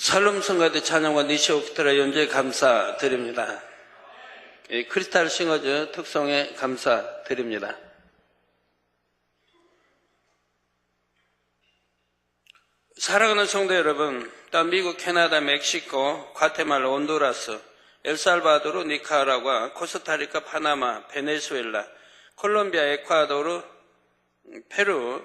살롬 성가대 찬양과 니시 오케스트라 연주에 감사드립니다. 크리스탈 싱어즈 특송에 감사드립니다. 사랑하는 성도 여러분, 또 미국, 캐나다, 멕시코, 과테말라, 온두라스, 엘살바도르, 니카라과, 코스타리카, 파나마, 베네수엘라, 콜롬비아, 에콰도르, 페루,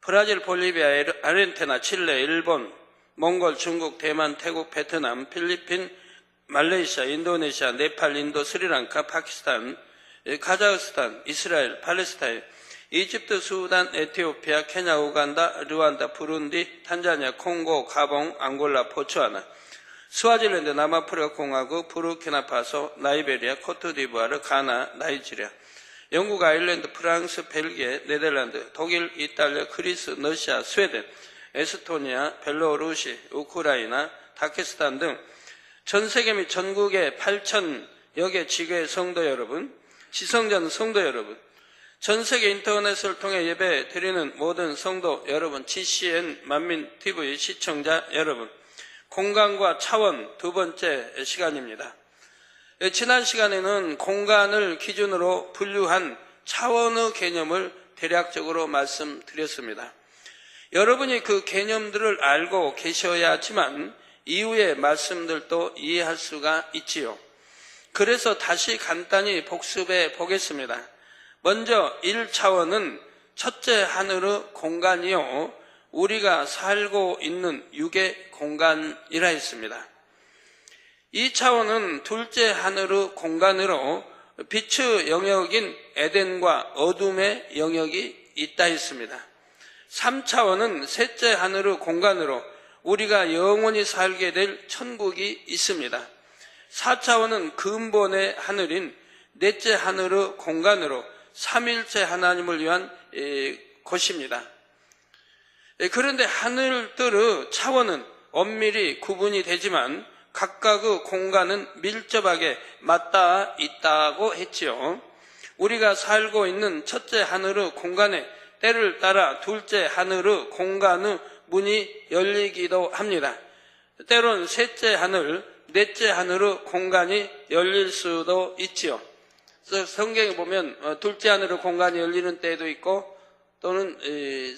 브라질, 볼리비아, 아르헨티나, 칠레, 일본, 몽골, 중국, 대만, 태국, 베트남, 필리핀, 말레이시아, 인도네시아, 네팔, 인도, 스리랑카, 파키스탄, 카자흐스탄, 이스라엘, 팔레스타인, 이집트, 수단, 에티오피아, 케냐, 우간다, 르완다, 부룬디, 탄자니아, 콩고, 가봉, 앙골라, 보츠와나, 스와질랜드, 남아프리카 공화국, 부르키나파소, 나이베리아, 코트디부아르, 가나, 나이지리아, 영국, 아일랜드, 프랑스, 벨기에, 네덜란드, 독일, 이탈리아, 그리스, 러시아, 스웨덴, 에스토니아, 벨로루시, 우크라이나, 다케스탄 등 전 세계 및 전국의 8,000여 개 지교의 성도 여러분, 지성전 성도 여러분, 전 세계 인터넷을 통해 예배 드리는 모든 성도 여러분, GCN 만민TV 시청자 여러분, 공간과 차원 두 번째 시간입니다. 지난 시간에는 공간을 기준으로 분류한 차원의 개념을 대략적으로 말씀드렸습니다. 여러분이 그 개념들을 알고 계셔야지만 이후의 말씀들도 이해할 수가 있지요. 그래서 다시 간단히 복습해 보겠습니다. 먼저 1차원은 첫째 하늘의 공간이요, 우리가 살고 있는 육의 공간이라 했습니다. 2차원은 둘째 하늘의 공간으로 빛의 영역인 에덴과 어둠의 영역이 있다 했습니다. 3차원은 셋째 하늘의 공간으로 우리가 영원히 살게 될 천국이 있습니다. 4차원은 근본의 하늘인 넷째 하늘의 공간으로 삼일체 하나님을 위한 곳입니다. 그런데 하늘들의 차원은 엄밀히 구분이 되지만 각각의 공간은 밀접하게 맞닿아 있다고 했지요. 우리가 살고 있는 첫째 하늘의 공간에 때를 따라 둘째 하늘의 공간의 문이 열리기도 합니다. 때론 셋째 하늘, 넷째 하늘의 공간이 열릴 수도 있지요. 그래서 성경에 보면 둘째 하늘의 공간이 열리는 때도 있고 또는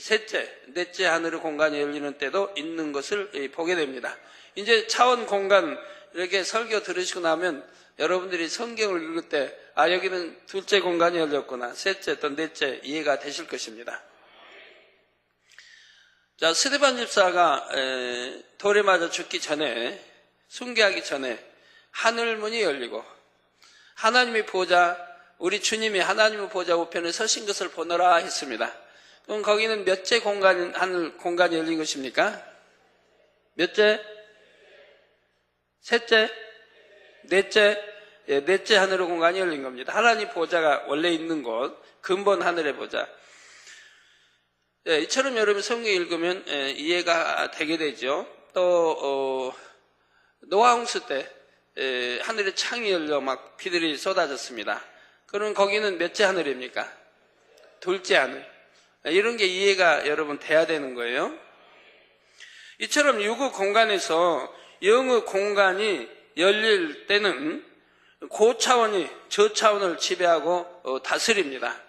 셋째, 넷째 하늘의 공간이 열리는 때도 있는 것을 보게 됩니다. 이제 차원 공간 이렇게 설교 들으시고 나면 여러분들이 성경을 읽을 때 여기는 둘째 공간이 열렸구나, 셋째 또 넷째 이해가 되실 것입니다. 자, 스데반 집사가 돌에 맞아 죽기 전에, 순교하기 전에 하늘문이 열리고 하나님의 보좌, 우리 주님이 하나님의 보좌 우편에 서신 것을 보노라 했습니다. 그럼 거기는 몇째 하늘 공간이 열린 것입니까? 몇째? 셋째? 넷째? 넷째 하늘의 공간이 열린 겁니다. 하나님 보좌가 원래 있는 곳, 근본 하늘의 보좌. 이처럼 여러분 성경 읽으면 이해가 되게 되죠. 또 노아 홍수 때 하늘의 창이 열려 막 비들이 쏟아졌습니다. 그럼 거기는 몇째 하늘입니까? 둘째 하늘. 이런 게 이해가 여러분 돼야 되는 거예요. 이처럼 육의 공간에서 영의 공간이 열릴 때는 고차원이 저차원을 지배하고 다스립니다.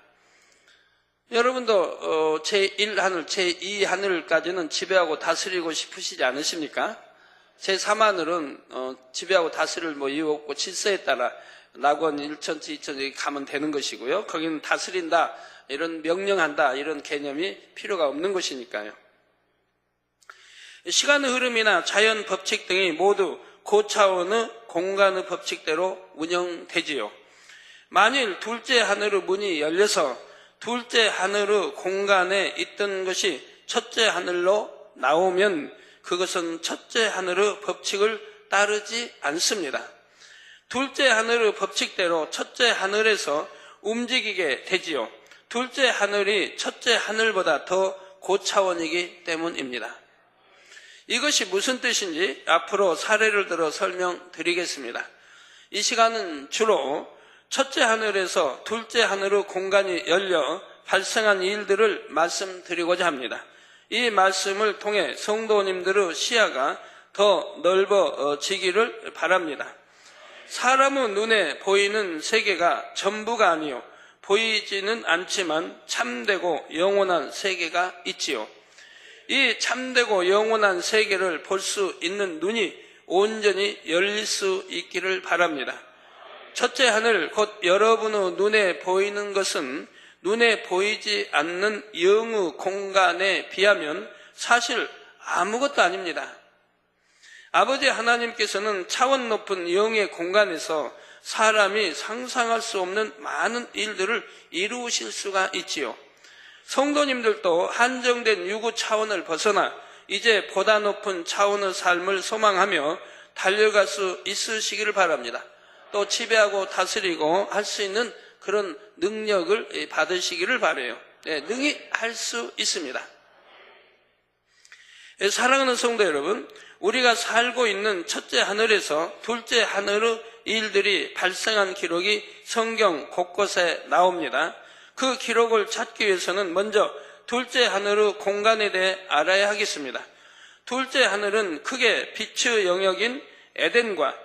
여러분도 제1하늘, 제2하늘까지는 지배하고 다스리고 싶으시지 않으십니까? 제3하늘은 지배하고 다스릴 이유 없고 질서에 따라 낙원 1천지, 2천지 가면 되는 것이고요. 거기는 다스린다, 이런 명령한다, 이런 개념이 필요가 없는 것이니까요. 시간의 흐름이나 자연 법칙 등이 모두 고차원의 공간의 법칙대로 운영되지요. 만일 둘째 하늘의 문이 열려서 둘째 하늘의 공간에 있던 것이 첫째 하늘로 나오면 그것은 첫째 하늘의 법칙을 따르지 않습니다. 둘째 하늘의 법칙대로 첫째 하늘에서 움직이게 되지요. 둘째 하늘이 첫째 하늘보다 더 고차원이기 때문입니다. 이것이 무슨 뜻인지 앞으로 사례를 들어 설명드리겠습니다. 이 시간은 주로 첫째 하늘에서 둘째 하늘의 공간이 열려 발생한 일들을 말씀드리고자 합니다. 이 말씀을 통해 성도님들의 시야가 더 넓어지기를 바랍니다. 사람의 눈에 보이는 세계가 전부가 아니요 보이지는 않지만 참되고 영원한 세계가 있지요. 이 참되고 영원한 세계를 볼 수 있는 눈이 온전히 열릴 수 있기를 바랍니다. 첫째 하늘 곧 여러분의 눈에 보이는 것은 눈에 보이지 않는 영의 공간에 비하면 사실 아무것도 아닙니다. 아버지 하나님께서는 차원 높은 영의 공간에서 사람이 상상할 수 없는 많은 일들을 이루실 수가 있지요. 성도님들도 한정된 유구 차원을 벗어나 이제 보다 높은 차원의 삶을 소망하며 달려갈 수 있으시기를 바랍니다. 또 지배하고 다스리고 할 수 있는 그런 능력을 받으시기를 바라요. 네, 능히 할 수 있습니다. 사랑하는 성도 여러분, 우리가 살고 있는 첫째 하늘에서 둘째 하늘의 일들이 발생한 기록이 성경 곳곳에 나옵니다. 그 기록을 찾기 위해서는 먼저 둘째 하늘의 공간에 대해 알아야 하겠습니다. 둘째 하늘은 크게 빛의 영역인 에덴과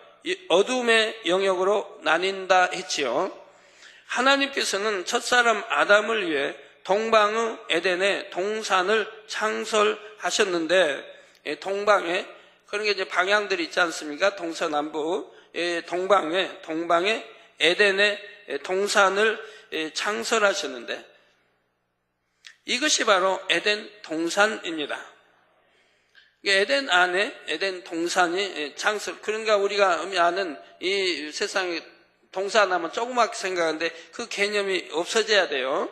어둠의 영역으로 나뉜다 했지요. 하나님께서는 첫사람 아담을 위해 동방의 에덴에 동산을 창설하셨는데, 동방에 그런 게 이제 방향들이 있지 않습니까? 동서남북 동방에 에덴에 동산을 창설하셨는데, 이것이 바로 에덴 동산입니다. 에덴 안에 에덴 동산이 창설, 그러니까 우리가 아는 이 세상에 동산하면 조그맣게 생각하는데 그 개념이 없어져야 돼요.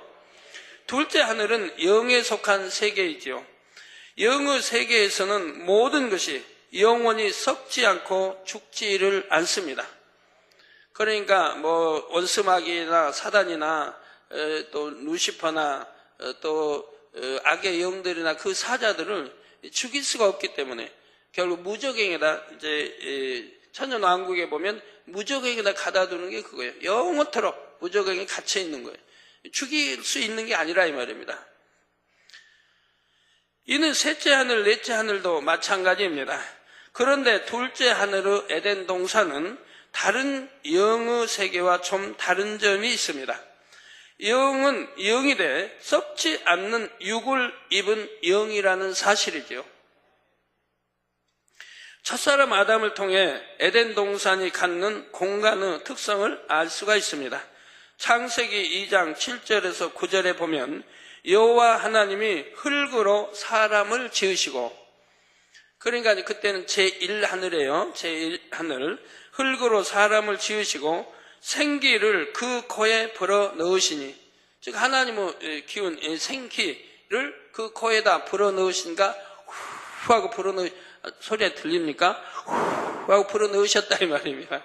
둘째 하늘은 영에 속한 세계이지요. 영의 세계에서는 모든 것이 영원히 썩지 않고 죽지를 않습니다. 그러니까 뭐 원수마귀나 사단이나 또 루시퍼나 또 악의 영들이나 그 사자들을 죽일 수가 없기 때문에 결국 무적행에다 이제 천연왕국에 보면 무적행에다 가다 두는 게 그거예요. 영원토록 무적행에 갇혀 있는 거예요. 죽일 수 있는 게 아니라 이 말입니다. 이는 셋째 하늘, 넷째 하늘도 마찬가지입니다. 그런데 둘째 하늘의 에덴 동산은 다른 영의 세계와 좀 다른 점이 있습니다. 영은 영이 돼 썩지 않는 육을 입은 영이라는 사실이지요. 첫사람 아담을 통해 에덴 동산이 갖는 공간의 특성을 알 수가 있습니다. 창세기 2장 7절에서 9절에 보면 여호와 하나님이 흙으로 사람을 지으시고, 그러니까 그때는 제1하늘이에요. 제1하늘. 흙으로 사람을 지으시고 생기를 그 코에 불어 넣으시니, 즉 하나님의 기운, 생기를 그 코에다 불어 넣으신가, 후 하고 불어 넣으, 소리가 들립니까? 후 하고 불어 넣으셨다 이 말입니다.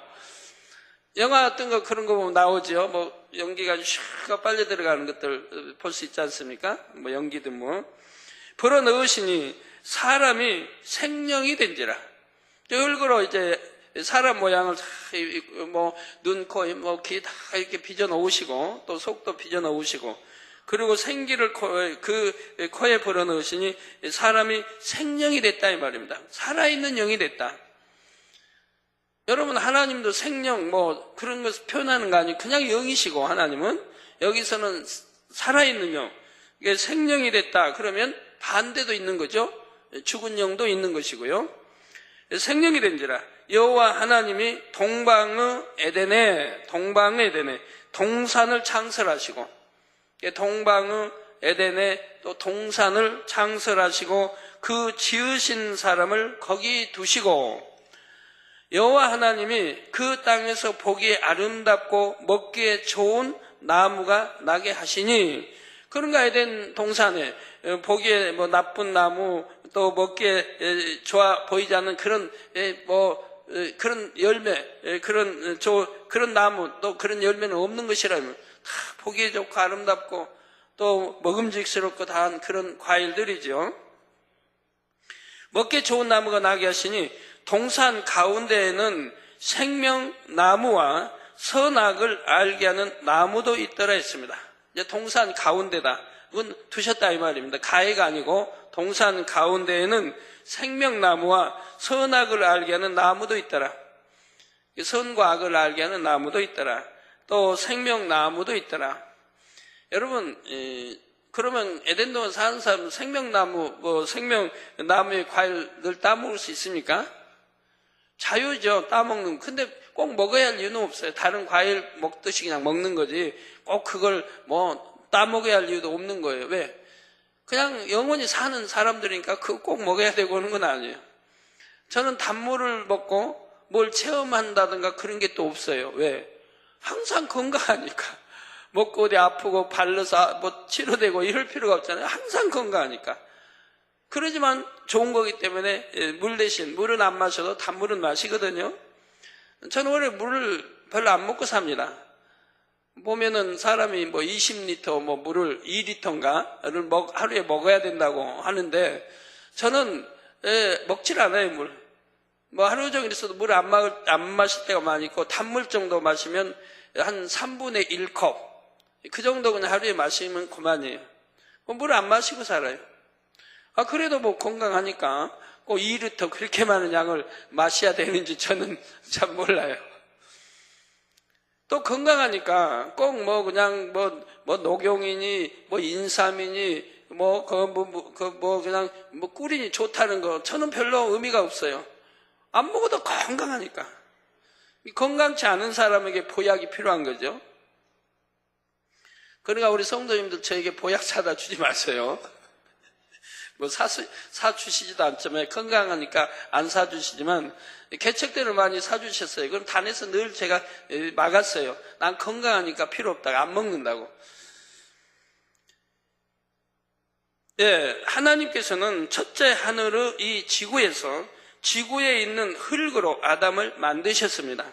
영화 어떤 거 그런 거 보면 나오죠. 뭐 연기가 슉 빨려 들어가는 것들 볼 수 있지 않습니까? 뭐 연기든 뭐. 불어 넣으시니 사람이 생명이 된지라. 흙으로 이제 사람 모양을 뭐 눈, 코, 뭐 귀 다 이렇게 빚어 놓으시고 또 속도 빚어 놓으시고, 그리고 생기를 그 코에 불어 넣으시니 사람이 생명이 됐다 이 말입니다. 살아있는 영이 됐다. 여러분, 하나님도 생명 뭐 그런 것을 표현하는 거 아니고 그냥 영이시고, 하나님은 여기서는 살아있는 영, 이게 생명이 됐다 그러면 반대도 있는 거죠. 죽은 영도 있는 것이고요. 생명이 된지라 여호와 하나님이 동방의 에덴에 동산을 창설하시고, 동방의 에덴에 또 동산을 창설하시고 그 지으신 사람을 거기 두시고, 여호와 하나님이 그 땅에서 보기에 아름답고 먹기에 좋은 나무가 나게 하시니, 그런가 에덴 동산에 보기에 뭐 나쁜 나무, 또 먹기에 좋아 보이지 않는 그런 그런 열매, 그런 나무, 또 그런 열매는 없는 것이라면 다 보기에 좋고 아름답고 또 먹음직스럽고 다한 그런 과일들이죠. 먹기에 좋은 나무가 나게 하시니 동산 가운데에는 생명나무와 선악을 알게 하는 나무도 있더라 했습니다. 이제 동산 가운데다, 그건 두셨다 이 말입니다. 가해가 아니고 동산 가운데에는 생명나무와 선악을 알게 하는 나무도 있더라. 선과 악을 알게 하는 나무도 있더라. 또 생명나무도 있더라. 여러분, 그러면 에덴동산 사는 사람은 생명나무, 생명나무의 과일을 따먹을 수 있습니까? 자유죠, 따먹는. 근데 꼭 먹어야 할 이유는 없어요. 다른 과일 먹듯이 그냥 먹는 거지. 꼭 그걸 따먹어야 할 이유도 없는 거예요. 왜? 그냥 영원히 사는 사람들이니까 그거 꼭 먹어야 되고 하는 건 아니에요. 저는 단물을 먹고 뭘 체험한다든가 그런 게 또 없어요. 왜? 항상 건강하니까. 먹고 어디 아프고 발라서 치료되고 이럴 필요가 없잖아요. 항상 건강하니까. 그러지만 좋은 거기 때문에 물 대신, 물은 안 마셔도 단물은 마시거든요. 저는 원래 물을 별로 안 먹고 삽니다. 보면은 사람이 20리터 물을 2리터인가를 하루에 먹어야 된다고 하는데 저는 먹질 않아요, 물. 하루 종일 있어도 물 안 마실 때가 많이 있고 단물 정도 마시면 한 3분의 1컵. 그 정도 그냥 하루에 마시면 그만이에요. 물 안 마시고 살아요. 그래도 건강하니까 꼭 2리터 그렇게 많은 양을 마셔야 되는지 저는 잘 몰라요. 또 건강하니까 꼭 그냥 녹용이니 인삼이니 그냥 꿀이니 좋다는 거 저는 별로 의미가 없어요. 안 먹어도 건강하니까. 건강치 않은 사람에게 보약이 필요한 거죠. 그러니까 우리 성도님들 저에게 보약 사다 주지 마세요. 사주시지도 않지만 건강하니까 안 사주시지만 개척대를 많이 사주셨어요. 그럼 단에서 늘 제가 막았어요. 난 건강하니까 필요 없다고 안 먹는다고. 하나님께서는 첫째 하늘의 이 지구에 있는 흙으로 아담을 만드셨습니다.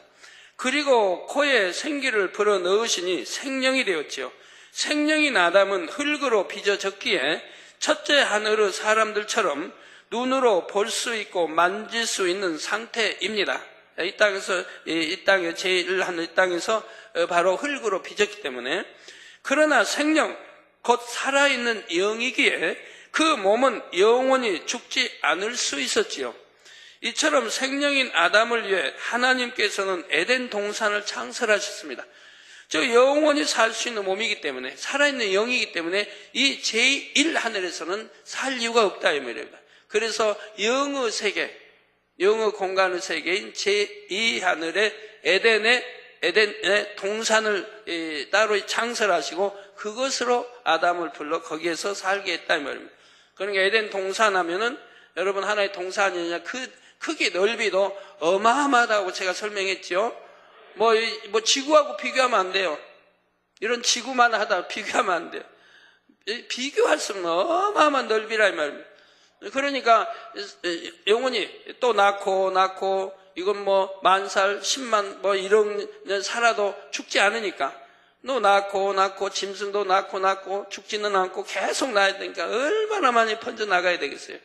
그리고 코에 생기를 불어넣으시니 생명이 되었지요. 생명인 아담은 흙으로 빚어졌기에 첫째 하늘의 사람들처럼 눈으로 볼 수 있고 만질 수 있는 상태입니다. 이 땅에 제일 하늘 이 땅에서 바로 흙으로 빚었기 때문에. 그러나 생명, 곧 살아있는 영이기에 그 몸은 영원히 죽지 않을 수 있었지요. 이처럼 생명인 아담을 위해 하나님께서는 에덴 동산을 창설하셨습니다. 영원히 살 수 있는 몸이기 때문에, 살아있는 영이기 때문에 이 제1하늘에서는 살 이유가 없다 이 말입니다. 그래서 영의 세계, 영의 공간의 세계인 제2하늘의 에덴의 동산을 따로 창설하시고 그것으로 아담을 불러 거기에서 살게 했다 이 말입니다. 그러니까 에덴 동산 하면은 여러분 하나의 동산이냐 크기 넓이도 어마어마하다고 제가 설명했죠. 지구하고 비교하면 안 돼요. 이런 지구만 하다 비교하면 안 돼요. 비교할 수 없는 어마어마한 넓이라 이 말입니다. 그러니까 영원히 또 낳고 이건 10,000살, 10만 이런 년 살아도 죽지 않으니까 너 낳고 짐승도 낳고 죽지는 않고 계속 낳아야 되니까 얼마나 많이 퍼져 나가야 되겠어요.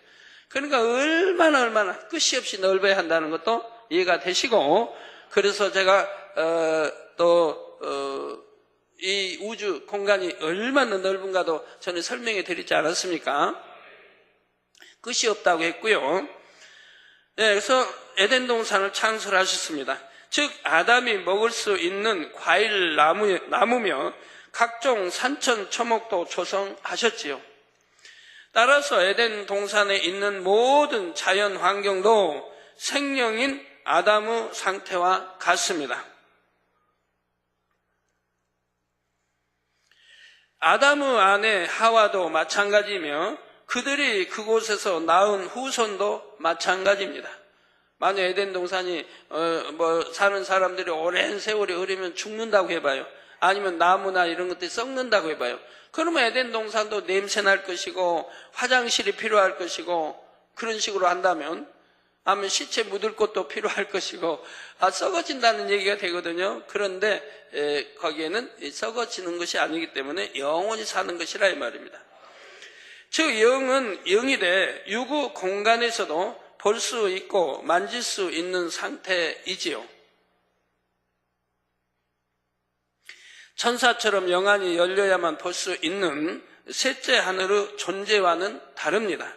그러니까 얼마나 끝이 없이 넓어야 한다는 것도 이해가 되시고, 그래서 제가 이 우주 공간이 얼마나 넓은가도 저는 설명해 드리지 않았습니까? 끝이 없다고 했고요. 그래서 에덴 동산을 창설하셨습니다. 즉 아담이 먹을 수 있는 과일 나무며 각종 산천 초목도 조성하셨지요. 따라서 에덴 동산에 있는 모든 자연 환경도 생명인 아담의 상태와 같습니다. 아담의 아내 하와도 마찬가지며 그들이 그곳에서 낳은 후손도 마찬가지입니다. 만약 에덴 동산이 사는 사람들이 오랜 세월이 흐르면 죽는다고 해봐요. 아니면 나무나 이런 것들이 썩는다고 해봐요. 그러면 에덴 동산도 냄새 날 것이고 화장실이 필요할 것이고 그런 식으로 한다면 아니면 시체 묻을 곳도 필요할 것이고 썩어진다는 얘기가 되거든요. 그런데 거기에는 썩어지는 것이 아니기 때문에 영원히 사는 것이라 이 말입니다. 즉 영은 영이되 유구 공간에서도 볼 수 있고 만질 수 있는 상태이지요. 천사처럼 영안이 열려야만 볼 수 있는 셋째 하늘의 존재와는 다릅니다.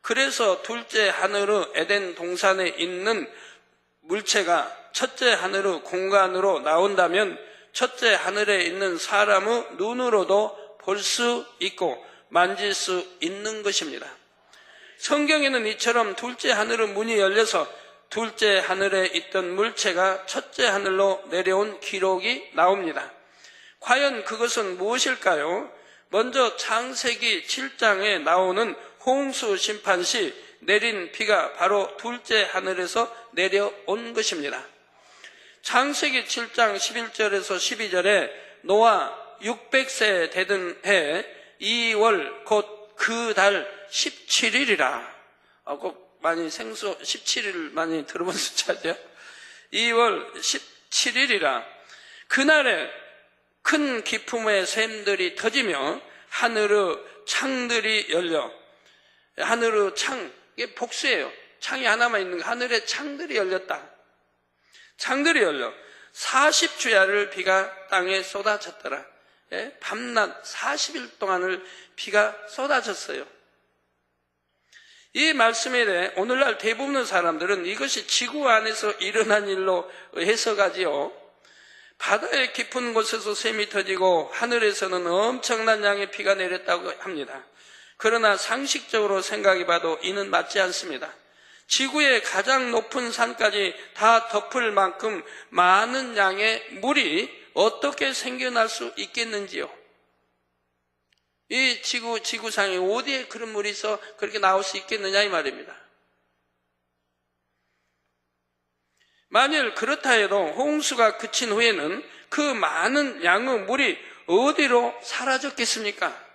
그래서 둘째 하늘의 에덴 동산에 있는 물체가 첫째 하늘의 공간으로 나온다면 첫째 하늘에 있는 사람의 눈으로도 볼 수 있고 만질 수 있는 것입니다. 성경에는 이처럼 둘째 하늘의 문이 열려서 둘째 하늘에 있던 물체가 첫째 하늘로 내려온 기록이 나옵니다. 과연 그것은 무엇일까요? 먼저 창세기 7장에 나오는 홍수 심판 시 내린 비가 바로 둘째 하늘에서 내려온 것입니다. 창세기 7장 11절에서 12절에 노아 600세 되던 해 2월 곧 그 달 17일이라 꼭 많이 17일 많이 들어본 숫자죠. 2월 17일이라 그날에 큰 기품의 샘들이 터지며 하늘의 창들이 열려 하늘의 창, 이게 복수예요. 창이 하나만 있는 거, 하늘에 창들이 열렸다. 창들이 열려 40주야를 비가 땅에 쏟아졌더라. 예? 밤낮 40일 동안을 비가 쏟아졌어요. 이 말씀에 대해 오늘날 대부분의 사람들은 이것이 지구 안에서 일어난 일로 해석하지요. 바다의 깊은 곳에서 샘이 터지고 하늘에서는 엄청난 양의 비가 내렸다고 합니다. 그러나 상식적으로 생각해봐도 이는 맞지 않습니다. 지구의 가장 높은 산까지 다 덮을 만큼 많은 양의 물이 어떻게 생겨날 수 있겠는지요? 이 지구상에 어디에 그런 물이 있어 그렇게 나올 수 있겠느냐 이 말입니다. 만일 그렇다 해도 홍수가 그친 후에는 그 많은 양의 물이 어디로 사라졌겠습니까?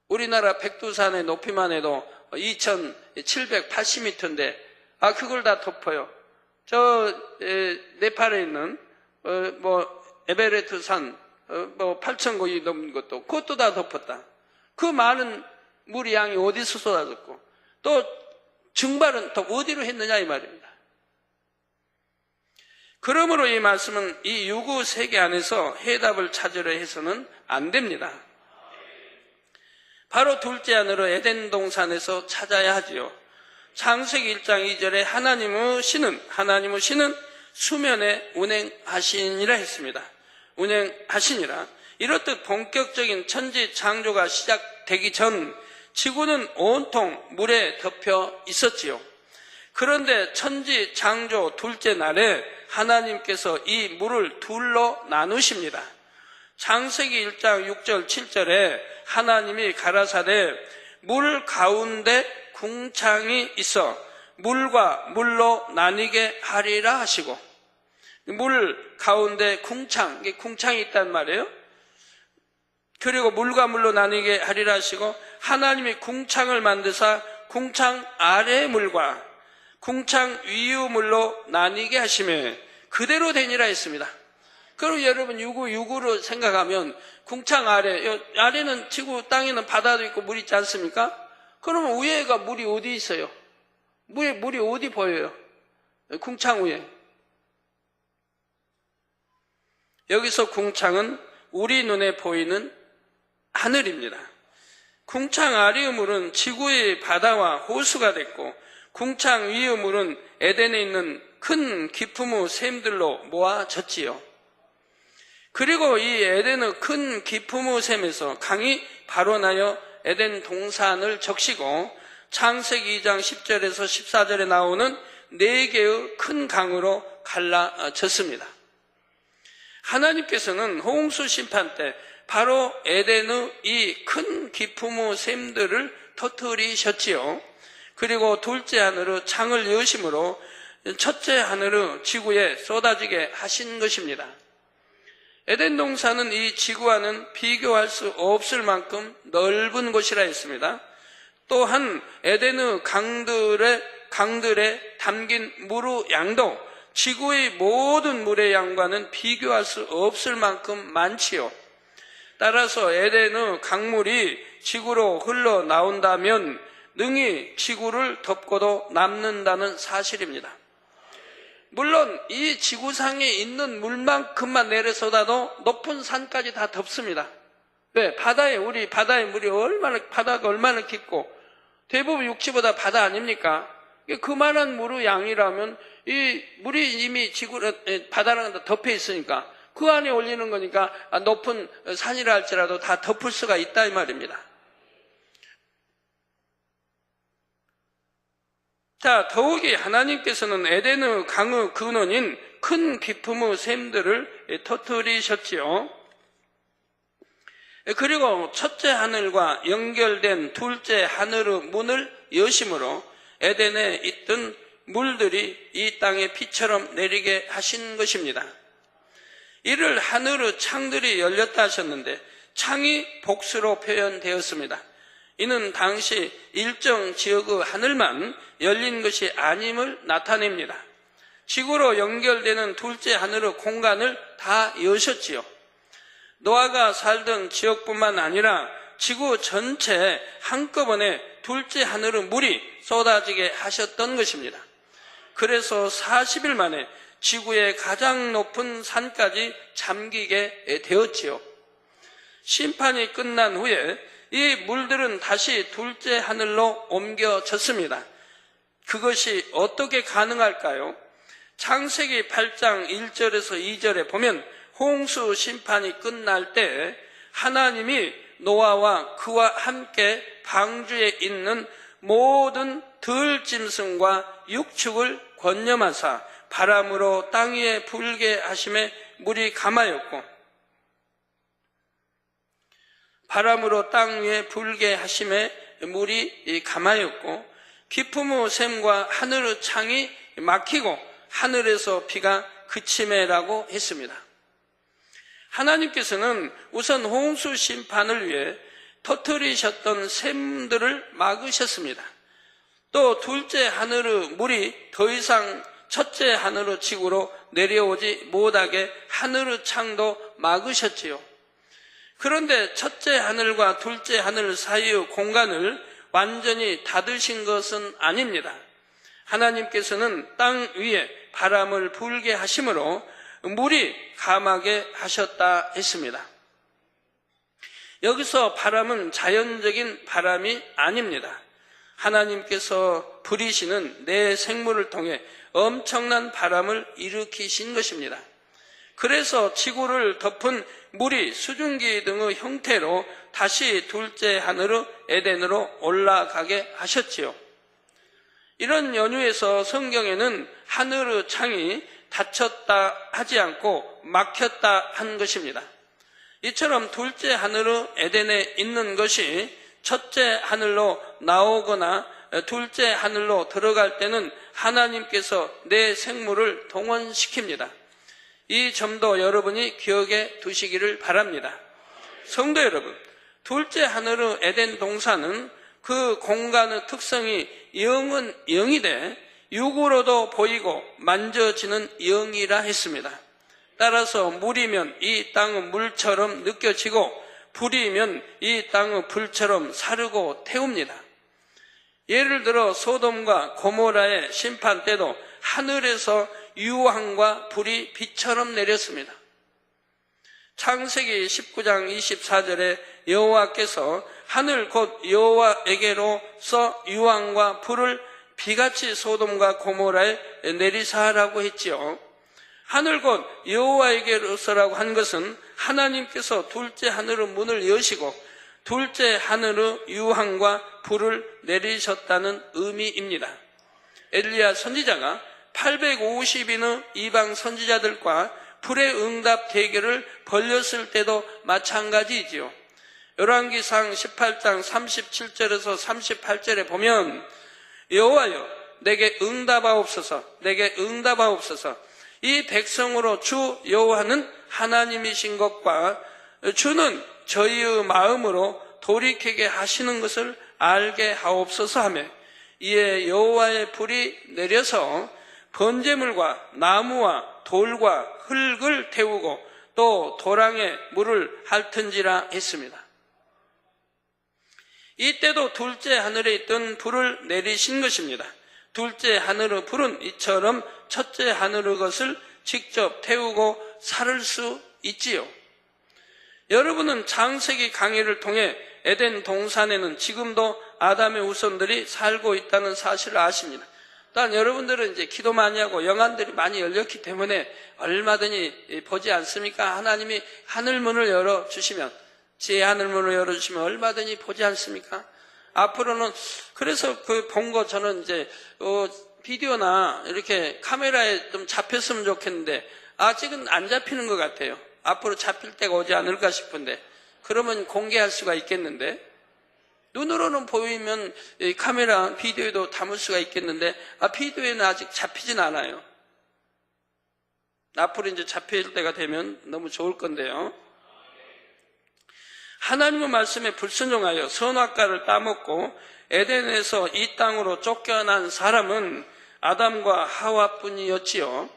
우리나라 백두산의 높이만 해도 2780m인데 그걸 다 덮어요. 네팔에 있는 에베레스트 산 8,000고지 넘는 것도 그것도 다 덮었다. 그 많은 물의 양이 어디서 쏟아졌고 또 증발은 또 어디로 했느냐 이 말입니다. 그러므로 이 말씀은 이 유구 세계 안에서 해답을 찾으려 해서는 안 됩니다. 바로 둘째 하늘의 에덴 동산에서 찾아야 하지요. 창세기 1장 2절에 하나님의 신은 수면에 운행하시니라 했습니다. 운행하시니라. 이렇듯 본격적인 천지 창조가 시작되기 전 지구는 온통 물에 덮여 있었지요. 그런데 천지 창조 둘째 날에 하나님께서 이 물을 둘로 나누십니다. 창세기 1장 6절 7절에 하나님이 가라사대 물 가운데 궁창이 있어 물과 물로 나뉘게 하리라 하시고, 물 가운데 궁창이 있단 말이에요. 그리고 물과 물로 나뉘게 하리라 하시고 하나님이 궁창을 만드사 궁창 아래의 물과 궁창 위의 물로 나뉘게 하시며 그대로 되니라 했습니다. 그럼 여러분 유구로 생각하면 궁창 아래는 지구 땅에는 바다도 있고 물 있지 않습니까? 그러면 위에가 물이 어디 있어요? 물이 어디 보여요? 궁창 위에. 여기서 궁창은 우리 눈에 보이는 하늘입니다. 궁창 아래의 물은 지구의 바다와 호수가 됐고 궁창 위의 물은 에덴에 있는 큰 기품의 샘들로 모아졌지요. 그리고 이 에덴의 큰 기품의 샘에서 강이 발원하여 에덴 동산을 적시고 창세기 2장 10절에서 14절에 나오는 4개의 큰 강으로 갈라졌습니다. 하나님께서는 홍수 심판 때 바로 에덴의 이 큰 기품의 샘들을 터뜨리셨지요. 그리고 둘째 하늘의 창을 여심으로 첫째 하늘의 지구에 쏟아지게 하신 것입니다. 에덴 동산은 이 지구와는 비교할 수 없을 만큼 넓은 곳이라 했습니다. 또한 에덴의 강들에 담긴 물의 양도 지구의 모든 물의 양과는 비교할 수 없을 만큼 많지요. 따라서 에덴의 강물이 지구로 흘러나온다면 능히 지구를 덮고도 남는다는 사실입니다. 물론 이 지구상에 있는 물만큼만 내려쏟아도 높은 산까지 다 덮습니다. 왜? 우리 바다의 물이 바다가 얼마나 깊고, 대부분 육지보다 바다 아닙니까? 그만한 물의 양이라면, 이 물이 이미 바다랑 덮여 있으니까, 그 안에 올리는 거니까, 높은 산이라 할지라도 다 덮을 수가 있다, 이 말입니다. 자, 더욱이 하나님께서는 에덴의 강의 근원인 큰 기품의 샘들을 터뜨리셨지요. 그리고 첫째 하늘과 연결된 둘째 하늘의 문을 여심으로 에덴에 있던 물들이 이 땅에 비처럼 내리게 하신 것입니다. 이를 하늘의 창들이 열렸다 하셨는데 창이 복수로 표현되었습니다. 이는 당시 일정 지역의 하늘만 열린 것이 아님을 나타냅니다. 지구로 연결되는 둘째 하늘의 공간을 다 여셨지요. 노아가 살던 지역뿐만 아니라 지구 전체에 한꺼번에 둘째 하늘의 물이 쏟아지게 하셨던 것입니다. 그래서 40일 만에 지구의 가장 높은 산까지 잠기게 되었지요. 심판이 끝난 후에 이 물들은 다시 둘째 하늘로 옮겨졌습니다. 그것이 어떻게 가능할까요? 창세기 8장 1절에서 2절에 보면 홍수 심판이 끝날 때 하나님이 노아와 그와 함께 방주에 있는 모든 들짐승과 육축을 권념하사 바람으로 땅 위에 불게 하심에 물이 감하였고, 바람으로 땅 위에 불게 하심에 물이 감하였고, 기품의 샘과 하늘의 창이 막히고 하늘에서 비가 그치매라고 했습니다. 하나님께서는 우선 홍수 심판을 위해 터뜨리셨던 샘들을 막으셨습니다. 또 둘째 하늘의 물이 더 이상 첫째 하늘의 지구로 내려오지 못하게 하늘의 창도 막으셨지요. 그런데 첫째 하늘과 둘째 하늘 사이의 공간을 완전히 닫으신 것은 아닙니다. 하나님께서는 땅 위에 바람을 불게 하심으로 물이 감하게 하셨다 했습니다. 여기서 바람은 자연적인 바람이 아닙니다. 하나님께서 부리시는 내 생물을 통해 엄청난 바람을 일으키신 것입니다. 그래서 지구를 덮은 물이 수증기 등의 형태로 다시 둘째 하늘의 에덴으로 올라가게 하셨지요. 이런 연유에서 성경에는 하늘의 창이 닫혔다 하지 않고 막혔다 한 것입니다. 이처럼 둘째 하늘의 에덴에 있는 것이 첫째 하늘로 나오거나 둘째 하늘로 들어갈 때는 하나님께서 내 생물을 동원시킵니다. 이 점도 여러분이 기억해 두시기를 바랍니다. 성도 여러분, 둘째 하늘의 에덴 동산은 그 공간의 특성이 영은 영이 돼 육으로도 보이고 만져지는 영이라 했습니다. 따라서 물이면 이 땅의 물처럼 느껴지고 불이면 이 땅의 불처럼 사르고 태웁니다. 예를 들어 소돔과 고모라의 심판 때도 하늘에서 유황과 불이 비처럼 내렸습니다. 창세기 19장 24절에 여호와께서 하늘 곧 여호와에게로서 유황과 불을 비같이 소돔과 고모라에 내리사라고 했지요. 하늘 곧 여호와에게로서라고 한 것은 하나님께서 둘째 하늘의 문을 여시고 둘째 하늘의 유황과 불을 내리셨다는 의미입니다. 엘리야 선지자가 850인의 이방 선지자들과 불의 응답 대결을 벌였을 때도 마찬가지이지요. 열왕기상 18장 37절에서 38절에 보면 여호와여 내게 응답하옵소서, 내게 응답하옵소서. 이 백성으로 주 여호와는 하나님이신 것과 주는 저희의 마음으로 돌이키게 하시는 것을 알게 하옵소서 하며, 이에 여호와의 불이 내려서 번제물과 나무와 돌과 흙을 태우고 또 도랑에 물을 핥은지라 했습니다. 이때도 둘째 하늘에 있던 불을 내리신 것입니다. 둘째 하늘의 불은 이처럼 첫째 하늘의 것을 직접 태우고 사를 수 있지요. 여러분은 창세기 강의를 통해 에덴 동산에는 지금도 아담의 후손들이 살고 있다는 사실을 아십니다. 또한 여러분들은 이제 기도 많이 하고 영안들이 많이 열렸기 때문에 얼마든지 보지 않습니까? 하나님이 하늘문을 열어주시면, 지혜의 하늘문을 열어주시면 얼마든지 보지 않습니까? 앞으로는, 그래서 그 본 거 저는 이제, 비디오나 이렇게 카메라에 좀 잡혔으면 좋겠는데, 아직은 안 잡히는 것 같아요. 앞으로 잡힐 때가 오지 않을까 싶은데, 그러면 공개할 수가 있겠는데, 눈으로는 보이면 카메라, 비디오에도 담을 수가 있겠는데, 비디오에는 아직 잡히진 않아요. 앞으로 이제 잡힐 때가 되면 너무 좋을 건데요. 하나님의 말씀에 불순종하여 선악과를 따먹고 에덴에서 이 땅으로 쫓겨난 사람은 아담과 하와뿐이었지요.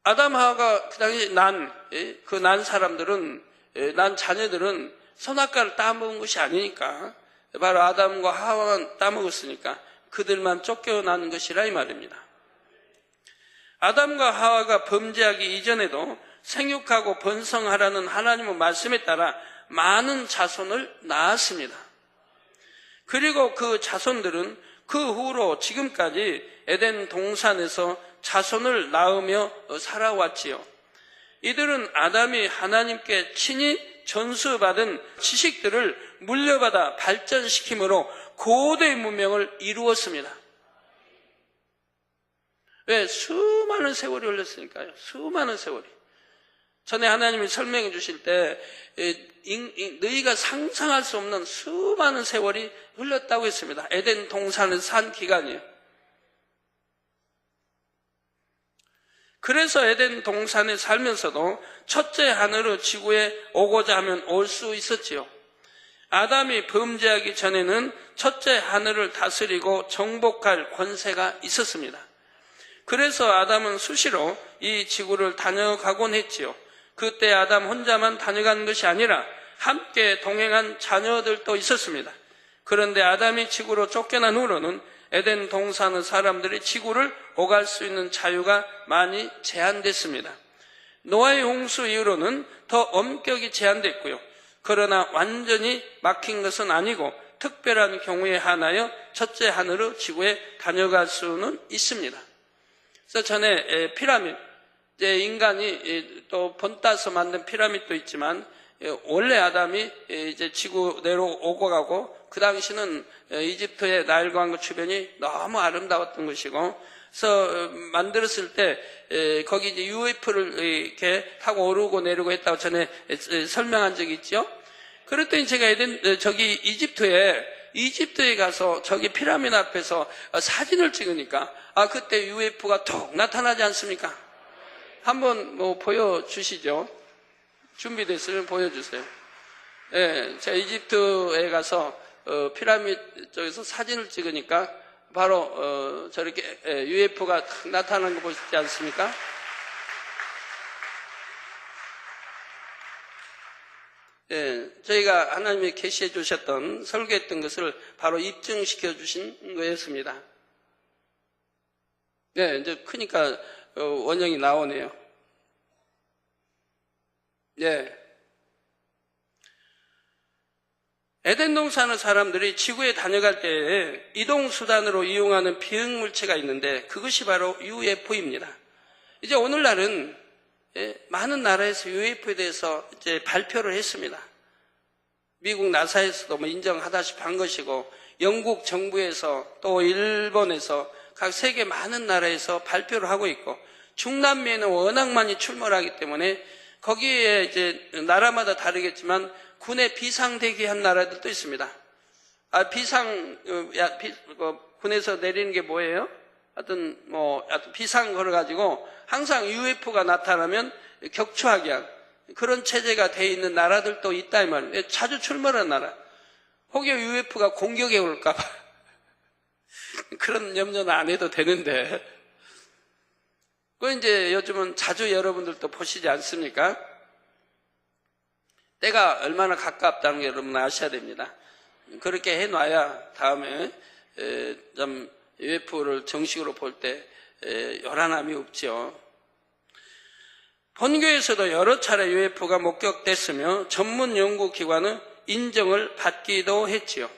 아담, 하와가 그 당시 난 사람들은, 난 자녀들은 선악과를 따먹은 것이 아니니까, 바로 아담과 하와만 따먹었으니까 그들만 쫓겨나는 것이라 이 말입니다. 아담과 하와가 범죄하기 이전에도 생육하고 번성하라는 하나님의 말씀에 따라 많은 자손을 낳았습니다. 그리고 그 자손들은 그 후로 지금까지 에덴 동산에서 자손을 낳으며 살아왔지요. 이들은 아담이 하나님께 친히 전수받은 지식들을 물려받아 발전시킴으로 고도의 문명을 이루었습니다. 왜? 수많은 세월이 흘렀으니까요. 수많은 세월이. 전에 하나님이 설명해 주실 때 너희가 상상할 수 없는 수많은 세월이 흘렀다고 했습니다. 에덴 동산에서 산 기간이에요. 그래서 에덴 동산에 살면서도 첫째 하늘의 지구에 오고자 하면 올 수 있었지요. 아담이 범죄하기 전에는 첫째 하늘을 다스리고 정복할 권세가 있었습니다. 그래서 아담은 수시로 이 지구를 다녀가곤 했지요. 그때 아담 혼자만 다녀간 것이 아니라 함께 동행한 자녀들도 있었습니다. 그런데 아담이 지구로 쫓겨난 후로는 에덴 동산의 사람들이 지구를 오갈 수 있는 자유가 많이 제한됐습니다. 노아의 홍수 이후로는 더 엄격히 제한됐고요. 그러나 완전히 막힌 것은 아니고 특별한 경우에 한하여 첫째 하늘의 지구에 다녀갈 수는 있습니다. 그래서 전에 피라미드, 이제 인간이 또 본따서 만든 피라미드도 있지만 원래 아담이 이제 지구 내로 오고 가고 그 당시는 이집트의 나일강의 주변이 너무 아름다웠던 것이고, 그래서 만들었을 때 거기 이제 UFO를 이렇게 타고 오르고 내리고 했다고 전에 설명한 적이 있죠. 그랬더니 제가 저기 이집트에 가서 저기 피라미드 앞에서 사진을 찍으니까 그때 UFO가 톡 나타나지 않습니까? 한번 뭐 보여주시죠. 준비됐으면 보여주세요. 예, 제가 이집트에 가서 피라미드 쪽에서 사진을 찍으니까 바로 저렇게 UFO가 나타나는 거 보시지 않습니까? 예, 저희가 하나님이 계시해 주셨던, 설계했던 것을 바로 입증시켜 주신 거였습니다. 네, 이제 크니까 원형이 나오네요. 네. 에덴 동산의 사람들이 지구에 다녀갈 때에 이동수단으로 이용하는 비행물체가 있는데 그것이 바로 UFO입니다. 이제 오늘날은 많은 나라에서 UFO에 대해서 이제 발표를 했습니다. 미국 나사에서도 뭐 인정하다시피 한 것이고, 영국 정부에서 또 일본에서 각 세계 많은 나라에서 발표를 하고 있고, 중남미에는 워낙 많이 출몰하기 때문에 거기에 이제 나라마다 다르겠지만 군에 비상대기한 나라들도 있습니다. 군에서 내리는 게 뭐예요? 하여튼 비상 걸어가지고 항상 UFO가 나타나면 격추하게 한 그런 체제가 돼 있는 나라들도 있다 이 말이에요. 자주 출몰한 나라. 혹여 UFO가 공격해 올까봐 그런 염려는 안 해도 되는데, 그 이제 요즘은 자주 여러분들도 보시지 않습니까? 때가 얼마나 가깝다는 게 여러분 아셔야 됩니다. 그렇게 해놔야 다음에 좀 UFO를 정식으로 볼 때 요란함이 없죠. 본교에서도 여러 차례 UFO가 목격됐으며 전문 연구기관은 인정을 받기도 했지요.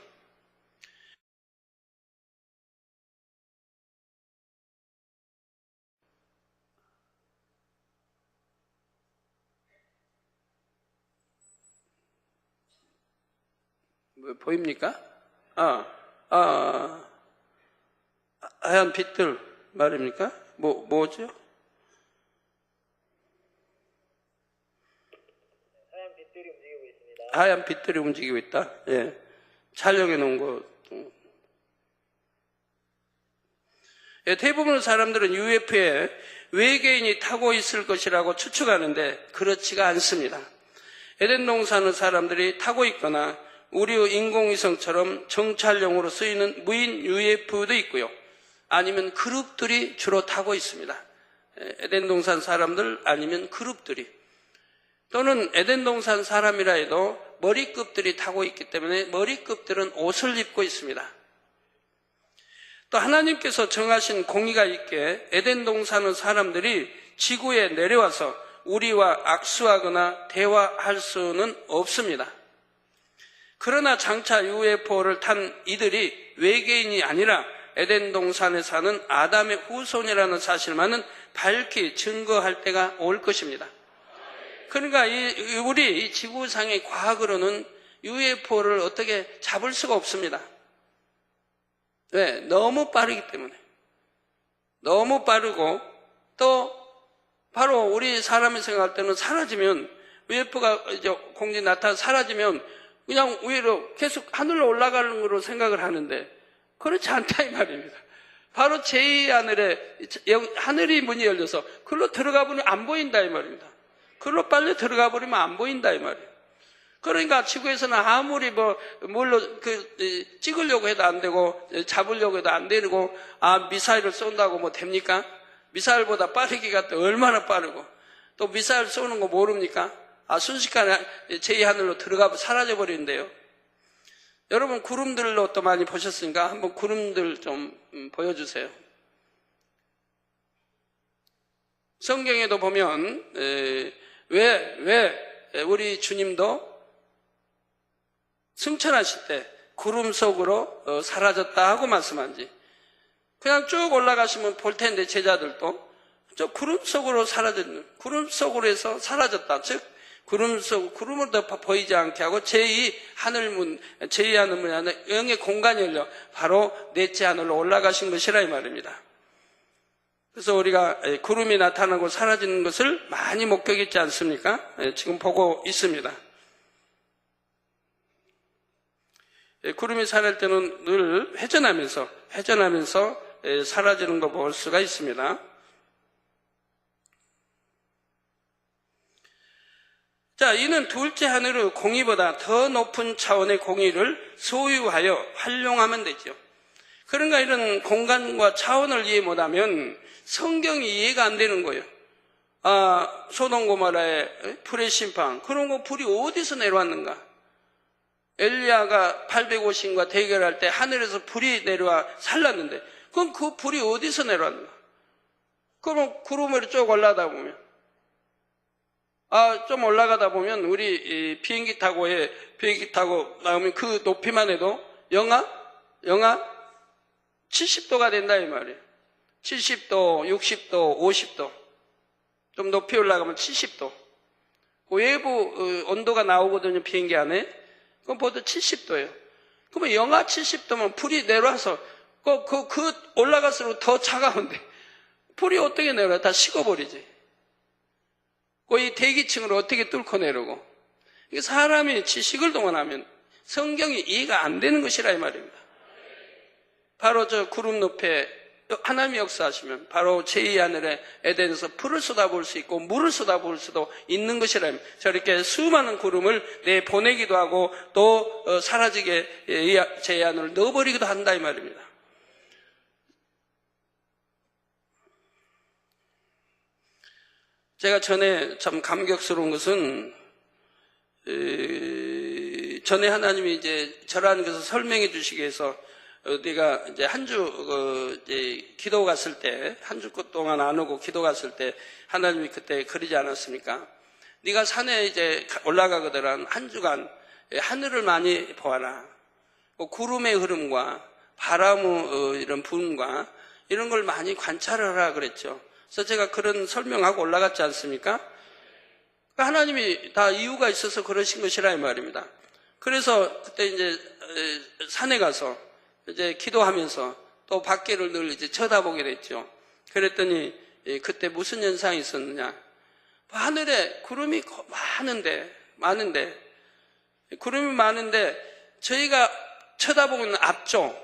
보입니까? 하얀 빛들 말입니까? 뭐죠? 하얀 빛들이 움직이고 있습니다. 하얀 빛들이 움직이고 있다. 예. 촬영해 놓은 거. 예, 대부분의 사람들은 UFO에 외계인이 타고 있을 것이라고 추측하는데 그렇지가 않습니다. 에덴 동산의 사람들이 타고 있거나 우리 인공위성처럼 정찰용으로 쓰이는 무인 UFO도 있고요. 아니면 그룹들이 주로 타고 있습니다. 에덴 동산 사람들 아니면 그룹들이. 또는 에덴 동산 사람이라 해도 머리급들이 타고 있기 때문에 머리급들은 옷을 입고 있습니다. 또 하나님께서 정하신 공의가 있게 에덴 동산의 사람들이 지구에 내려와서 우리와 악수하거나 대화할 수는 없습니다. 그러나 장차 UFO를 탄 이들이 외계인이 아니라 에덴 동산에 사는 아담의 후손이라는 사실만은 밝히 증거할 때가 올 것입니다. 그러니까 우리 지구상의 과학으로는 UFO를 어떻게 잡을 수가 없습니다. 왜? 너무 빠르기 때문에. 너무 빠르고 또 바로 우리 사람이 생각할 때는 사라지면 UFO가 이제 공중에 나타나 사라지면 그냥 위로 계속 하늘로 올라가는 거로 생각을 하는데 그렇지 않다 이 말입니다. 바로 제2하늘에 하늘이 문이 열려서 그걸로 들어가 보면 안 보인다 이 말입니다. 그걸로 빨리 들어가 버리면 안 보인다 이 말이에요. 그러니까 지구에서는 아무리 뭘로 찍으려고 해도 안 되고 잡으려고 해도 안 되고 미사일을 쏜다고 됩니까? 미사일보다 빠르기가 또 얼마나 빠르고 또 미사일 쏘는 거 모릅니까? 순식간에 제2하늘로 들어가 사라져 버리는데요. 여러분 구름들로 또 많이 보셨으니까 한번 구름들 좀 보여주세요. 성경에도 보면 왜 우리 주님도 승천하실 때 구름 속으로 사라졌다 하고 말씀한지 그냥 쭉 올라가시면 볼 텐데 제자들도 저 구름 속으로 구름 속으로 해서 사라졌다. 즉 구름을 더 보이지 않게 하고 제2하늘문 안에 영의 공간이 열려 바로 넷째 하늘로 올라가신 것이라 이 말입니다. 그래서 우리가 구름이 나타나고 사라지는 것을 많이 목격했지 않습니까? 지금 보고 있습니다. 구름이 사라질 때는 늘 회전하면서 사라지는 거 볼 수가 있습니다. 자, 이는 둘째 하늘의 공의보다 더 높은 차원의 공의를 소유하여 활용하면 되죠. 그러니까 이런 공간과 차원을 이해 못하면 성경이 이해가 안 되는 거예요. 소돔 고모라의 불의 심판, 그런 거 불이 어디서 내려왔는가? 엘리야가 850인과 대결할 때 하늘에서 불이 내려와 살랐는데 그럼 그 불이 어디서 내려왔는가? 그럼 구름으로 쭉 올라가다 보면 좀 올라가다 보면 우리 비행기 타고 나오면 그 높이만 해도 영하 70도가 된다 이 말이에요. 70도, 60도, 50도 좀 높이 올라가면 70도 외부 온도가 나오거든요. 비행기 안에. 그럼 보통 70도예요. 그러면 영하 70도면 불이 내려와서 그 올라갈수록 더 차가운데 불이 어떻게 내려와? 다 식어버리지. 이 대기층을 어떻게 뚫고 내려오고. 사람이 지식을 동원하면 성경이 이해가 안 되는 것이라 이 말입니다. 바로 저 구름 높이에 하나님이 역사하시면 바로 제2하늘에 에덴에서 불을 쏟아부을 수 있고 물을 쏟아부을 수도 있는 것이라. 저렇게 수많은 구름을 내보내기도 하고 또 사라지게 제2하늘을 넣어버리기도 한다 이 말입니다. 제가 전에 참 감격스러운 것은 전에 하나님이 이제 저라는 것을 설명해 주시기 위해서 네가 이제 한 주 이제 기도 갔을 때, 한 주 동안 안 오고 기도 갔을 때 하나님이 그때 그러지 않았습니까? 네가 산에 이제 올라가거든 한 주간 하늘을 많이 보아라. 구름의 흐름과 바람의 이런 부음과 이런 걸 많이 관찰하라 그랬죠. 그래서 제가 그런 설명하고 올라갔지 않습니까? 하나님이 다 이유가 있어서 그러신 것이라 이 말입니다. 그래서 그때 이제 산에 가서 이제 기도하면서 또 밖에를 늘 이제 쳐다보게 됐죠. 그랬더니 그때 무슨 현상이 있었느냐? 하늘에 구름이 많은데 구름이 많은데 저희가 쳐다보는 앞쪽,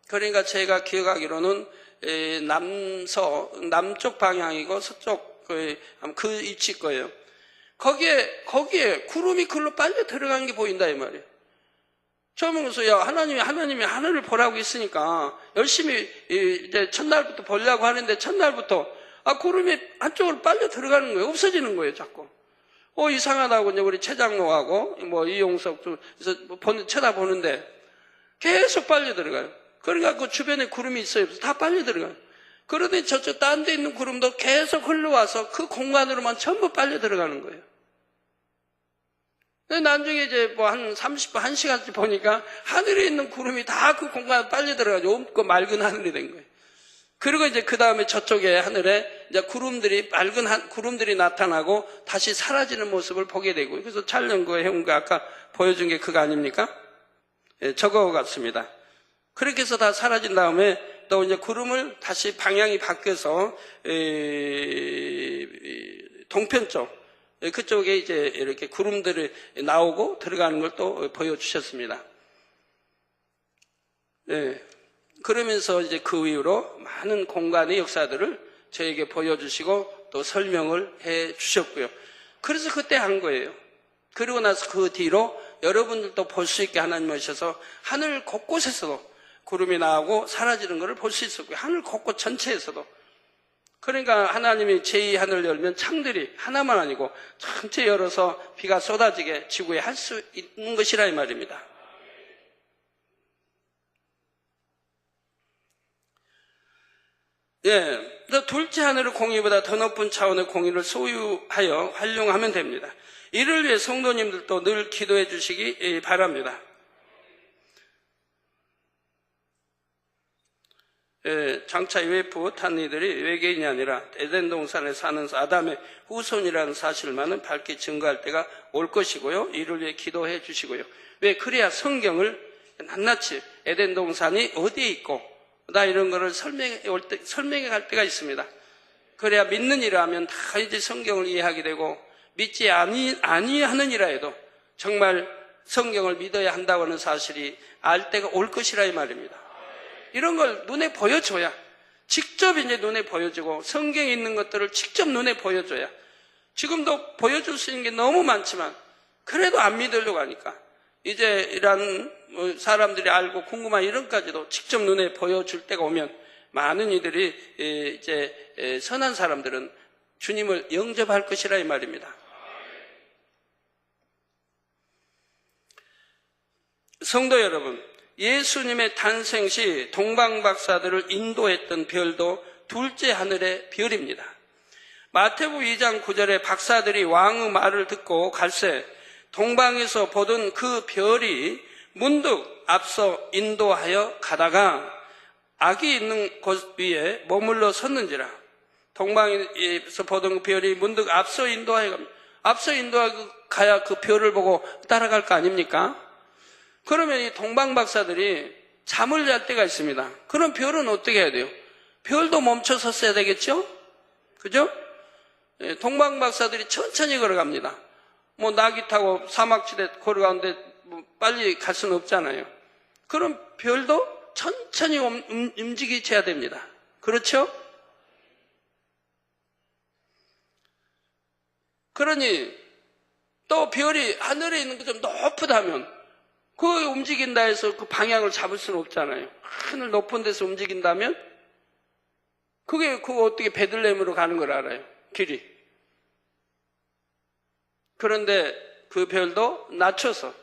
그러니까 제가 기억하기로는 남쪽 방향이고 서쪽 그 위치 거예요. 거기에 구름이 글로 빨려 들어간 게 보인다 이 말이에요. 처음에 그래서 하나님이 하늘을 보라고 했으니까 열심히 이제 첫날부터 보려고 하는데 첫날부터 구름이 한쪽으로 빨려 들어가는 거예요. 없어지는 거예요, 자꾸. 이상하다고 이제 우리 최 장로하고 뭐 이용석 그래서 쳐다보는데 계속 빨려 들어가요. 그러니까 그 주변에 구름이 있어요. 다 빨려 들어가요. 그러더니 저쪽 딴 데 있는 구름도 계속 흘러와서 그 공간으로만 전부 빨려 들어가는 거예요. 나중에 이제 뭐 한 30분, 1시간쯤 보니까 하늘에 있는 구름이 다 그 공간에 빨려 들어가지고 옴고 맑은 하늘이 된 거예요. 그리고 이제 그 다음에 저쪽에 하늘에 이제 구름들이 나타나고 다시 사라지는 모습을 보게 되고, 그래서 촬영거 해온 거 아까 보여준 게 그거 아닙니까? 저거 같습니다. 그렇게 해서 다 사라진 다음에 또 이제 구름을 다시 방향이 바뀌어서 동편 쪽, 그쪽에 이제 이렇게 구름들이 나오고 들어가는 걸 또 보여주셨습니다. 그러면서 이제 그 이후로 많은 공간의 역사들을 저에게 보여주시고 또 설명을 해 주셨고요. 그래서 그때 한 거예요. 그리고 나서 그 뒤로 여러분들도 볼 수 있게 하나님 오셔서 하늘 곳곳에서도 구름이 나오고 사라지는 것을 볼 수 있었고요. 하늘 곳곳 전체에서도. 그러니까 하나님이 제2하늘을 열면 창들이 하나만 아니고 전체 열어서 비가 쏟아지게 지구에 할 수 있는 것이라 이 말입니다. 둘째 하늘의 공의보다 더 높은 차원의 공의를 소유하여 활용하면 됩니다. 이를 위해 성도님들도 늘 기도해 주시기 바랍니다. 장차 UFO 탄 이들이 외계인이 아니라 에덴 동산에 사는 아담의 후손이라는 사실만은 밝게 증거할 때가 올 것이고요. 이를 위해 기도해 주시고요. 왜? 그래야 성경을 낱낱이 에덴 동산이 어디에 있고 나 이런 거를 설명해 갈 때가 있습니다. 그래야 믿는 이라 하면 다 이제 성경을 이해하게 되고, 믿지 아니하는 이라 해도 정말 성경을 믿어야 한다고 하는 사실이 알 때가 올 것이라 이 말입니다. 이런 걸 눈에 보여줘야, 직접 이제 눈에 보여주고 성경에 있는 것들을 직접 눈에 보여줘야, 지금도 보여줄 수 있는 게 너무 많지만 그래도 안 믿으려고 하니까 이제 이런 사람들이 알고 궁금한 이런까지도 직접 눈에 보여줄 때가 오면 많은 이들이 이제 선한 사람들은 주님을 영접할 것이라 이 말입니다. 성도 여러분, 예수님의 탄생 시 동방박사들을 인도했던 별도 둘째 하늘의 별입니다. 마태복음 2장 9절에 박사들이 왕의 말을 듣고 갈새 동방에서 보던 그 별이 문득 앞서 인도하여 가다가 악이 있는 곳 위에 머물러 섰는지라. 동방에서 보던 별이 문득 앞서 인도하여 갑니다. 앞서 인도하여 가야 그 별을 보고 따라갈 거 아닙니까? 그러면 이 동방박사들이 잠을 잘 때가 있습니다. 그럼 별은 어떻게 해야 돼요? 별도 멈춰 섰어야 되겠죠? 그죠? 동방박사들이 천천히 걸어갑니다. 뭐 낙이 타고 사막지대 걸어가는데 뭐 빨리 갈 수는 없잖아요. 그럼 별도 천천히 움직이셔야 됩니다. 그렇죠? 그러니 또 별이 하늘에 있는 게 좀 높다면 그 움직인다 해서 그 방향을 잡을 수는 없잖아요. 하늘 높은 데서 움직인다면 그거 어떻게 베들레헴으로 가는 걸 알아요? 길이. 그런데 그 별도 낮춰서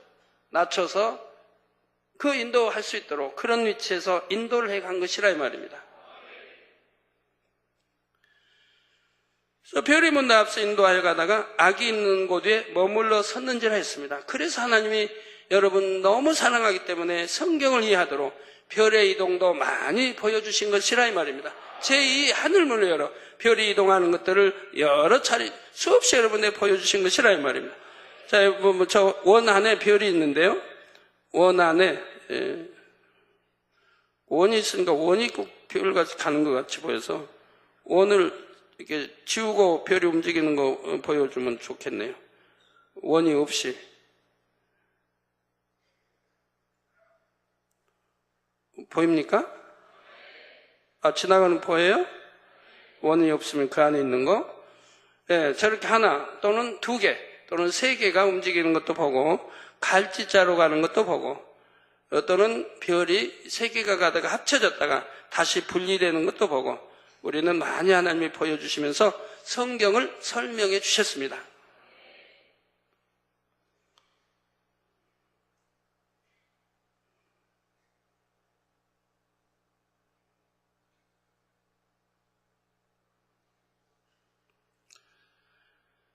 그 인도할 수 있도록 그런 위치에서 인도를 해간 것이라 이 말입니다. 그래서 별이 문 앞서 인도하여 가다가 악이 있는 곳 위에 머물러 섰는지라 했습니다. 그래서 하나님이 여러분 너무 사랑하기 때문에 성경을 이해하도록 별의 이동도 많이 보여주신 것이라 이 말입니다. 제2 하늘문을 열어 별이 이동하는 것들을 여러 차례 수없이 여러분에게 보여주신 것이라 이 말입니다. 자, 저 원 안에 별이 있는데요. 원 안에 원이 있으니까 원이 꼭 별같이 가는 것 같이 보여서 원을 이렇게 지우고 별이 움직이는 거 보여주면 좋겠네요. 원이 없이. 보입니까? 지나가는 보여요? 원이 없으면 그 안에 있는 거? 네, 저렇게 하나 또는 두 개 또는 세 개가 움직이는 것도 보고 갈지자로 가는 것도 보고 또는 별이 세 개가 가다가 합쳐졌다가 다시 분리되는 것도 보고 우리는 많이 하나님이 보여주시면서 성경을 설명해 주셨습니다.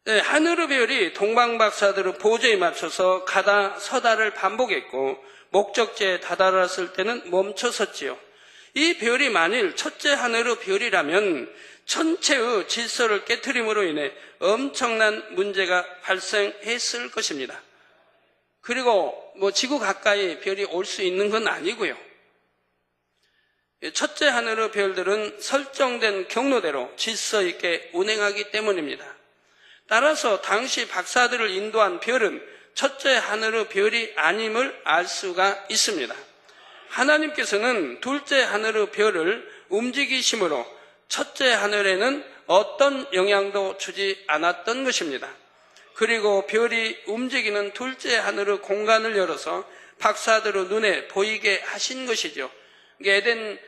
네, 하늘의 별이 동방박사들의 보조에 맞춰서 가다 서다를 반복했고 목적지에 다다랐을 때는 멈춰섰지요. 이 별이 만일 첫째 하늘의 별이라면 전체의 질서를 깨트림으로 인해 엄청난 문제가 발생했을 것입니다. 그리고 지구 가까이 별이 올 수 있는 건 아니고요. 첫째 하늘의 별들은 설정된 경로대로 질서 있게 운행하기 때문입니다. 따라서 당시 박사들을 인도한 별은 첫째 하늘의 별이 아님을 알 수가 있습니다. 하나님께서는 둘째 하늘의 별을 움직이심으로 첫째 하늘에는 어떤 영향도 주지 않았던 것입니다. 그리고 별이 움직이는 둘째 하늘의 공간을 열어서 박사들의 눈에 보이게 하신 것이죠. 에덴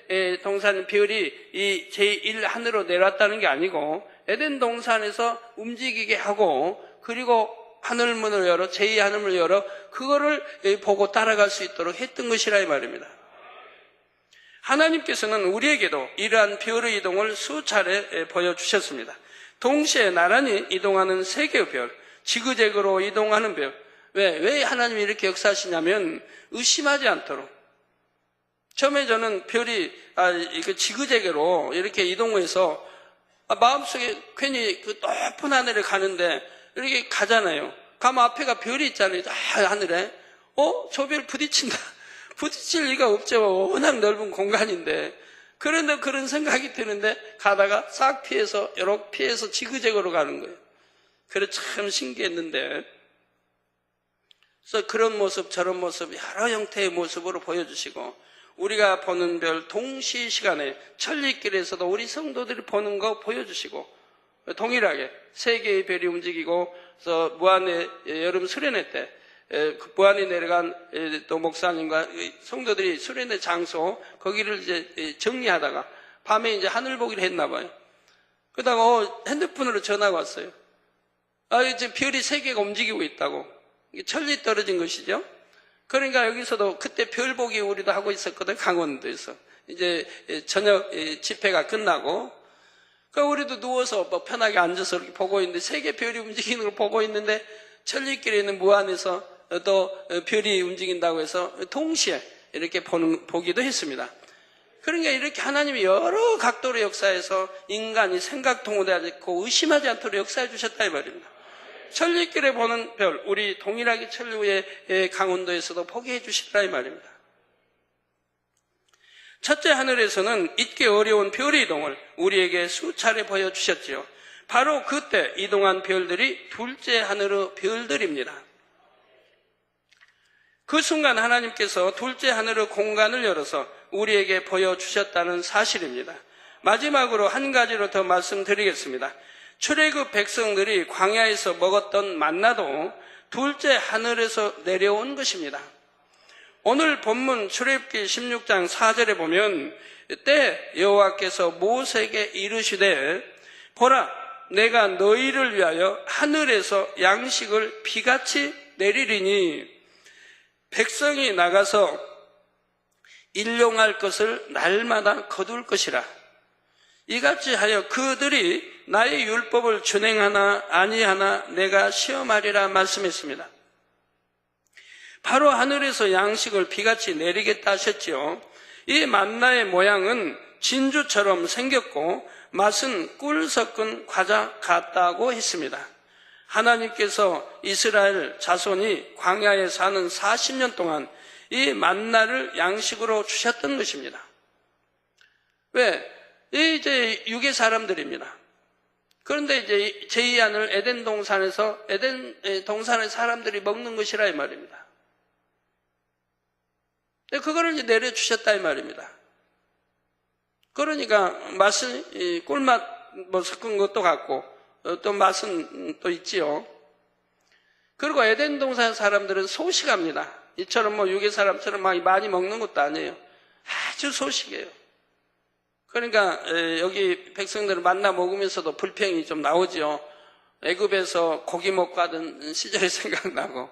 동산 별이 이 제1 하늘로 내려왔다는 게 아니고 에덴 동산에서 움직이게 하고 그리고 하늘문을 열어 제2 하늘문을 열어 그거를 보고 따라갈 수 있도록 했던 것이라 이 말입니다. 하나님께서는 우리에게도 이러한 별의 이동을 수차례 보여주셨습니다. 동시에 나란히 이동하는 세 개의 별, 지그재그로 이동하는 별. 왜 하나님이 이렇게 역사하시냐면 의심하지 않도록. 처음에 저는 별이 지그재그로 이렇게 이동해서 마음속에 괜히 그 높은 하늘에 가는데 이렇게 가잖아요. 가면 앞에가 별이 있잖아요. 하늘에. 저 별 부딪힌다. 부딪힐 리가 없죠. 워낙 넓은 공간인데. 그런데 그런 생각이 드는데 가다가 싹 피해서 이렇게 피해서 지그재그로 가는 거예요. 그래 참 신기했는데. 그래서 그런 모습 저런 모습 여러 형태의 모습으로 보여주시고 우리가 보는 별 동시 시간에 천리길에서도 우리 성도들이 보는 거 보여주시고 동일하게 세 개의 별이 움직이고 그래서 무안의 여름 수련회 때 무안에 내려간 또 목사님과 성도들이 수련회 장소 거기를 이제 정리하다가 밤에 이제 하늘 보기를 했나 봐요. 그러다가 핸드폰으로 전화가 왔어요. 이제 별이 세 개가 움직이고 있다고. 천리 떨어진 것이죠. 그러니까 여기서도 그때 별 보기 우리도 하고 있었거든, 강원도에서. 이제 저녁 집회가 끝나고, 그러니까 우리도 누워서 편하게 앉아서 이렇게 보고 있는데, 세 개 별이 움직이는 걸 보고 있는데, 천리길에 있는 무안에서 또 별이 움직인다고 해서 동시에 이렇게 보기도 했습니다. 그러니까 이렇게 하나님이 여러 각도로 역사해서 인간이 생각 통호되지 않고 의심하지 않도록 역사해 주셨다 이 말입니다. 천리길에 보는 별, 우리 동일하게 천리의 강원도에서도 보게 해주시라 이 말입니다. 첫째 하늘에서는 잊기 어려운 별의 이동을 우리에게 수차례 보여주셨지요. 바로 그때 이동한 별들이 둘째 하늘의 별들입니다. 그 순간 하나님께서 둘째 하늘의 공간을 열어서 우리에게 보여주셨다는 사실입니다. 마지막으로 한 가지로 더 말씀드리겠습니다. 출애굽 백성들이 광야에서 먹었던 만나도 둘째 하늘에서 내려온 것입니다. 오늘 본문 출애굽기 16장 4절에 보면 때 여호와께서 모세에게 이르시되 보라 내가 너희를 위하여 하늘에서 양식을 비같이 내리리니 백성이 나가서 일용할 것을 날마다 거둘 것이라. 이같이 하여 그들이 나의 율법을 준행하나 아니하나 내가 시험하리라 말씀했습니다. 바로 하늘에서 양식을 비같이 내리겠다 하셨지요. 이 만나의 모양은 진주처럼 생겼고 맛은 꿀 섞은 과자 같다고 했습니다. 하나님께서 이스라엘 자손이 광야에 사는 40년 동안 이 만나를 양식으로 주셨던 것입니다. 왜? 이제 육의 사람들입니다. 그런데 이제 제2안을 에덴 동산에서 에덴 동산의 사람들이 먹는 것이라 이 말입니다. 그거를 이제 내려주셨다 이 말입니다. 그러니까 맛은 꿀맛 뭐 섞은 것도 같고 또 맛은 또 있지요. 그리고 에덴 동산 사람들은 소식합니다. 이처럼 뭐 육의 사람처럼 많이 먹는 것도 아니에요. 아주 소식이에요. 그러니까 여기 백성들을 만나 먹으면서도 불평이 좀 나오죠. 애굽에서 고기 먹고 하던 시절이 생각나고.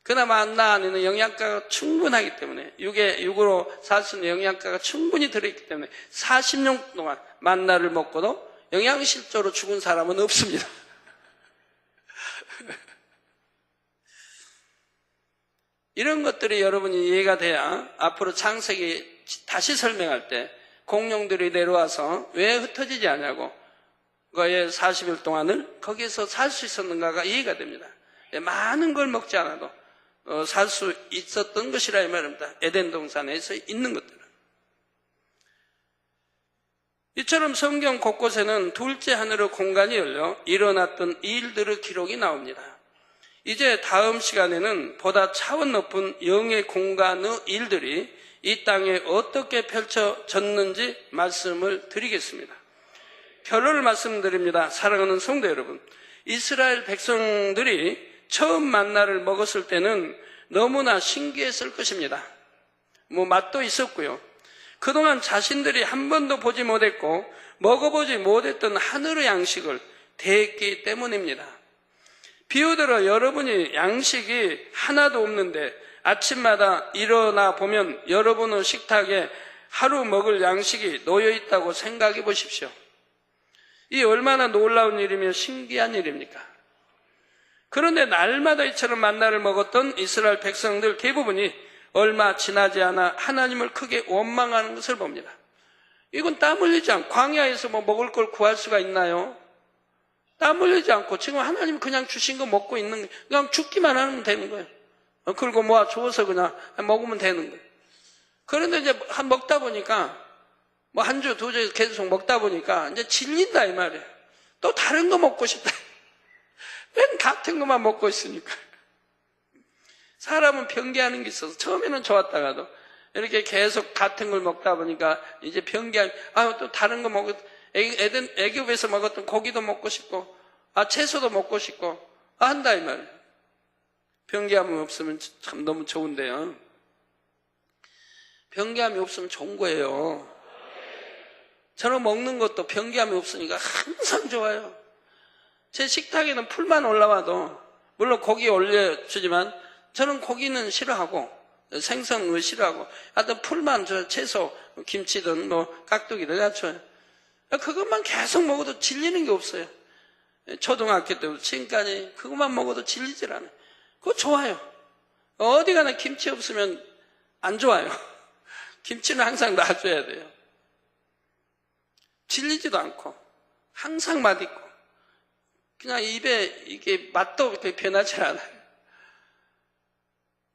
그나마 만나 안에는 영양가가 충분하기 때문에 육으로 살 수 있는 영양가가 충분히 들어있기 때문에 40년 동안 만나를 먹고도 영양실조로 죽은 사람은 없습니다. 이런 것들이 여러분이 이해가 돼야 앞으로 창세기 다시 설명할 때 공룡들이 내려와서 왜 흩어지지 않냐고 그의 40일 동안을 거기에서 살 수 있었는가가 이해가 됩니다. 많은 걸 먹지 않아도 살 수 있었던 것이라 이 말입니다. 에덴 동산에서 있는 것들은. 이처럼 성경 곳곳에는 둘째 하늘의 공간이 열려 일어났던 일들의 기록이 나옵니다. 이제 다음 시간에는 보다 차원 높은 영의 공간의 일들이 이 땅에 어떻게 펼쳐졌는지 말씀을 드리겠습니다. 결론을 말씀드립니다. 사랑하는 성도 여러분, 이스라엘 백성들이 처음 만나를 먹었을 때는 너무나 신기했을 것입니다. 맛도 있었고요. 그동안 자신들이 한 번도 보지 못했고 먹어보지 못했던 하늘의 양식을 대했기 때문입니다. 비유들어 여러분이 양식이 하나도 없는데 아침마다 일어나 보면 여러분의 식탁에 하루 먹을 양식이 놓여 있다고 생각해 보십시오. 이 얼마나 놀라운 일이며 신기한 일입니까? 그런데 날마다 이처럼 만나를 먹었던 이스라엘 백성들 대부분이 얼마 지나지 않아 하나님을 크게 원망하는 것을 봅니다. 이건 땀 흘리지 않고 광야에서 먹을 걸 구할 수가 있나요? 땀 흘리지 않고 지금 하나님 그냥 주신 거 먹고 있는 거 그냥 죽기만 하면 되는 거예요. 그리고 모아 주워서 그냥 먹으면 되는 거예요. 그런데 이제 먹다 보니까 한 주, 두 주 계속 먹다 보니까 이제 질린다 이 말이에요. 또 다른 거 먹고 싶다. 맨 같은 것만 먹고 있으니까. 사람은 변개하는 게 있어서 처음에는 좋았다가도 이렇게 계속 같은 걸 먹다 보니까 이제 변개하면 또 다른 거 애굽에서 먹었던 고기도 먹고 싶고 채소도 먹고 싶고 한다 이 말이에요. 변개함이 없으면 참 너무 좋은데요. 변개함이 없으면 좋은 거예요. 저는 먹는 것도 변개함이 없으니까 항상 좋아요. 제 식탁에는 풀만 올라와도 물론 고기 올려주지만 저는 고기는 싫어하고 생선을 싫어하고 하여튼 풀만 채소 김치든 깍두기든 다 좋아요. 그것만 계속 먹어도 질리는 게 없어요. 초등학교 때부터 지금까지 그것만 먹어도 질리질 않아요. 그거 좋아요. 어디 가나 김치 없으면 안 좋아요. 김치는 항상 놔줘야 돼요. 질리지도 않고 항상 맛있고 그냥 입에 이게 맛도 변하지 않아요.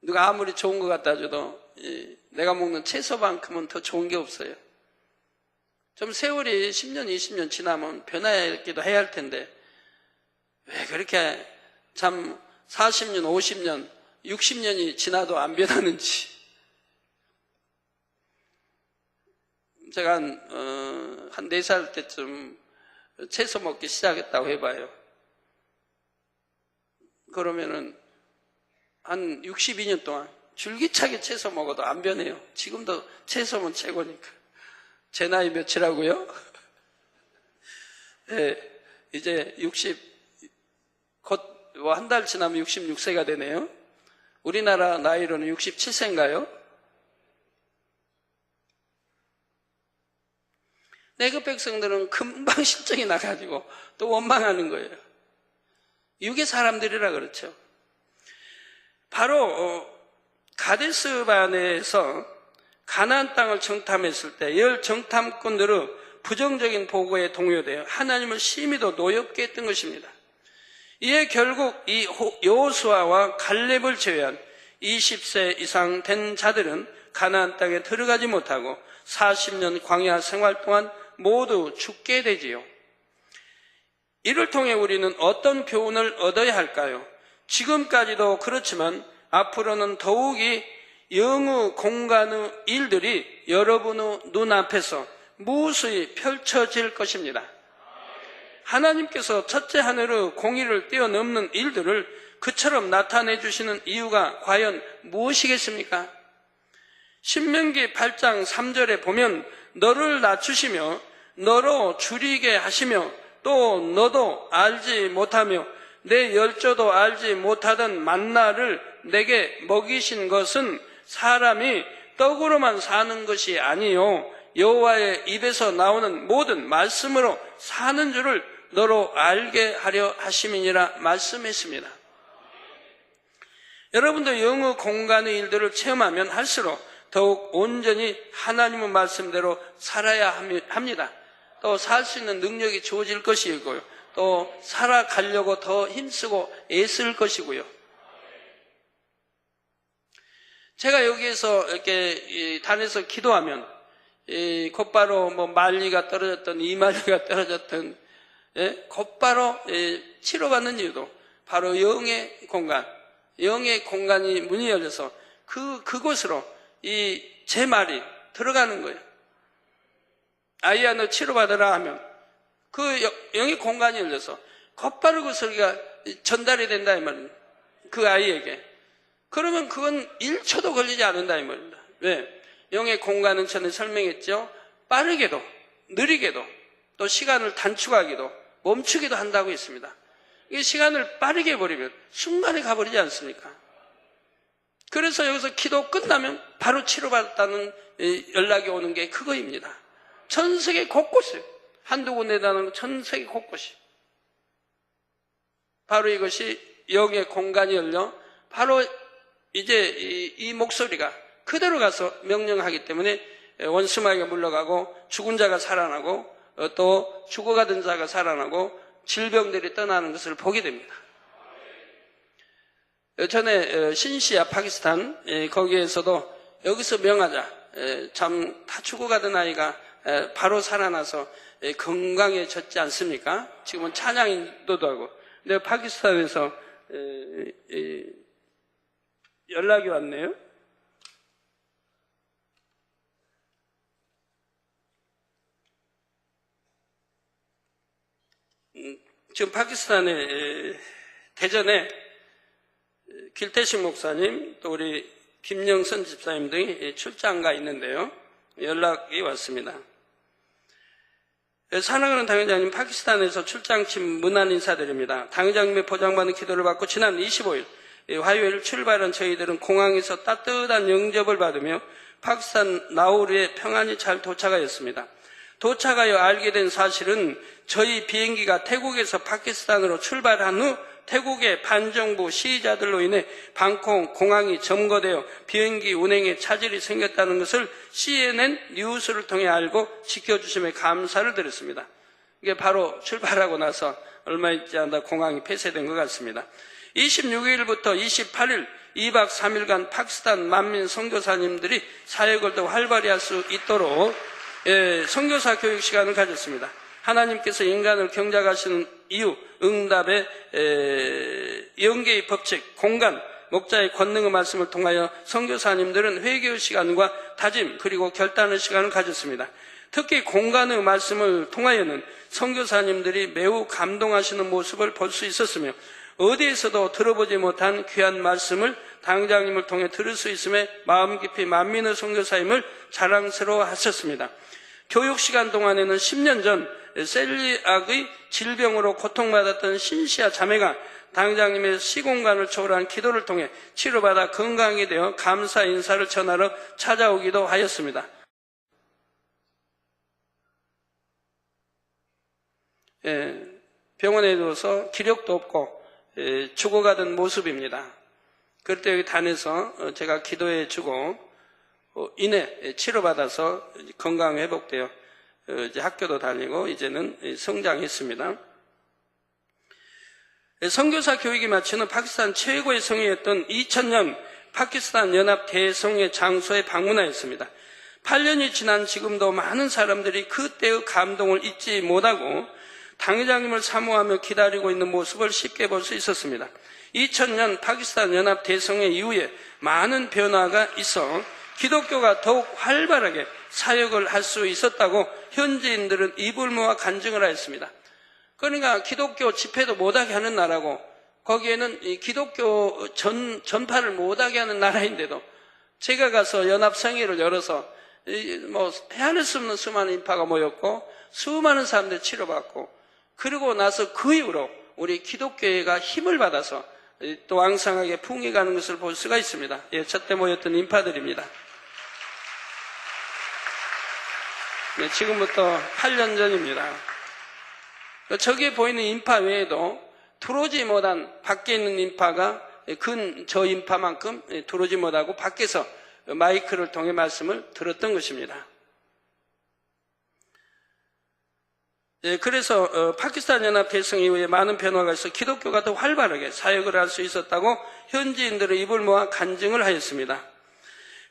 누가 아무리 좋은 것 갖다 줘도 내가 먹는 채소만큼은 더 좋은 게 없어요. 좀 세월이 10년, 20년 지나면 변하기도 해야 할 텐데 왜 그렇게 참 40년, 50년, 60년이 지나도 안 변하는지. 제가 한 4살 때쯤 채소 먹기 시작했다고 해봐요. 그러면은 한 62년 동안 줄기차게 채소 먹어도 안 변해요. 지금도 채소면 최고니까. 제 나이 몇이라고요? 네, 이제 곧 한 달 지나면 66세가 되네요. 우리나라 나이로는 67세인가요? 내그 백성들은 금방 실정이 나가지고 또 원망하는 거예요. 육의 사람들이라 그렇죠. 바로 가데스 바네에서 가나안 땅을 정탐했을 때 열 정탐꾼들의 부정적인 보고에 동요되어 하나님을 심히도 노엽게 했던 것입니다. 이에 결국 이 여호수아와 갈렙을 제외한 20세 이상 된 자들은 가나안 땅에 들어가지 못하고 40년 광야 생활 동안 모두 죽게 되지요. 이를 통해 우리는 어떤 교훈을 얻어야 할까요? 지금까지도 그렇지만 앞으로는 더욱이 영의 공간의 일들이 여러분의 눈앞에서 무수히 펼쳐질 것입니다. 하나님께서 첫째 하늘의 공의를 뛰어넘는 일들을 그처럼 나타내 주시는 이유가 과연 무엇이겠습니까? 신명기 8장 3절에 보면 너를 낮추시며 너로 줄이게 하시며 또 너도 알지 못하며 내 열조도 알지 못하던 만나를 내게 먹이신 것은 사람이 떡으로만 사는 것이 아니요 여호와의 입에서 나오는 모든 말씀으로 사는 줄을 너로 알게 하려 하심이니라 말씀했습니다. 여러분도 영의 공간의 일들을 체험하면 할수록 더욱 온전히 하나님의 말씀대로 살아야 합니다. 또 살 수 있는 능력이 주어질 것이고요. 또 살아가려고 더 힘쓰고 애쓸 것이고요. 제가 여기에서 이렇게 단에서 기도하면 곧바로 말리가 떨어졌던 이말리가 떨어졌던 곧바로 치료받는 이유도 바로 영의 공간이 문이 열려서 그곳으로 제 말이 들어가는 거예요. 아이야 너 치료받으라 하면 그 영의 공간이 열려서 곧바로 그 소리가 전달이 된다 이 말입니다. 그 아이에게. 그러면 그건 1초도 걸리지 않는다 이 말입니다. 왜? 영의 공간은 전에 설명했죠. 빠르게도 느리게도 또 시간을 단축하기도 멈추기도 한다고 했습니다. 이 시간을 빠르게 버리면 순간에 가버리지 않습니까? 그래서 여기서 기도 끝나면 바로 치료받았다는 연락이 오는 게 그거입니다. 전 세계 곳곳에 한두 군데다는 전 세계 곳곳이 바로 이것이 영의 공간이 열려 바로 이제 이 목소리가 그대로 가서 명령하기 때문에 원수마귀가 물러가고 죽은 자가 살아나고 또 죽어가던 자가 살아나고 질병들이 떠나는 것을 보게 됩니다. 전에 신시아 파키스탄 거기에서도 여기서 명하자 참 다 죽어가던 아이가 바로 살아나서 건강해졌지 않습니까? 지금은 찬양 인도도 하고. 근데 파키스탄에서 연락이 왔네요. 지금 파키스탄의 대전에 길태식 목사님 또 우리 김영선 집사님 등이 출장 가 있는데요. 연락이 왔습니다. 사랑하는 당회장님, 파키스탄에서 출장 친 문안 인사드립니다. 당회장님의 보장받는 기도를 받고 지난 25일 화요일 출발한 저희들은 공항에서 따뜻한 영접을 받으며 파키스탄 나우르에 평안히 잘 도착하였습니다. 도착하여 알게 된 사실은 저희 비행기가 태국에서 파키스탄으로 출발한 후 태국의 반정부 시위자들로 인해 방콕 공항이 점거되어 비행기 운행에 차질이 생겼다는 것을 CNN 뉴스를 통해 알고 지켜주심에 감사를 드렸습니다. 이게 바로 출발하고 나서 얼마 있지 않다 공항이 폐쇄된 것 같습니다. 26일부터 28일 2박 3일간 파키스탄 만민 선교사님들이 사역을 더 활발히 할 수 있도록 선교사 교육 시간을 가졌습니다. 하나님께서 인간을 경작하시는 이유, 응답의 영계의 법칙, 공간, 목자의 권능의 말씀을 통하여 선교사님들은 회개의 시간과 다짐 그리고 결단의 시간을 가졌습니다. 특히 공간의 말씀을 통하여는 선교사님들이 매우 감동하시는 모습을 볼 수 있었으며 어디에서도 들어보지 못한 귀한 말씀을 당장님을 통해 들을 수 있음에 마음 깊이 만민의 선교사임을 자랑스러워 하셨습니다. 교육시간 동안에는 10년 전 셀리악의 질병으로 고통받았던 신시아 자매가 당장님의 시공간을 초월한 기도를 통해 치료받아 건강이 되어 감사 인사를 전하러 찾아오기도 하였습니다. 병원에 누워서 기력도 없고 죽어가던 모습입니다. 그럴 때 여기 단에서 제가 기도해 주고 이내 치료받아서 건강 회복되어 이제 학교도 다니고 이제는 성장했습니다. 선교사 교육이 마치는 파키스탄 최고의 성회였던 2000년 파키스탄 연합 대성회 장소에 방문하였습니다. 8년이 지난 지금도 많은 사람들이 그때의 감동을 잊지 못하고 당회장님을 사모하며 기다리고 있는 모습을 쉽게 볼 수 있었습니다. 2000년 파키스탄 연합 대성회 이후에 많은 변화가 있어 기독교가 더욱 활발하게 사역을 할 수 있었다고 현지인들은 입을 모아 간증을 하였습니다. 그러니까 기독교 집회도 못하게 하는 나라고 거기에는 이 기독교 전파를 못하게 하는 나라인데도 제가 가서 연합성회를 열어서 헤아릴 수 없는 수많은 인파가 모였고 수많은 사람들이 치료받고 그리고 나서 그 이후로 우리 기독교회가 힘을 받아서 또 왕성하게 풍해가는 것을 볼 수가 있습니다. 저때 모였던 인파들입니다. 지금부터 8년 전입니다. 저기에 보이는 인파 외에도 들어오지 못한 밖에 있는 인파가 근 저 인파만큼 들어오지 못하고 밖에서 마이크를 통해 말씀을 들었던 것입니다. 그래서 파키스탄 연합 대성 이후에 많은 변화가 있어 기독교가 더 활발하게 사역을 할 수 있었다고 현지인들의 입을 모아 간증을 하였습니다.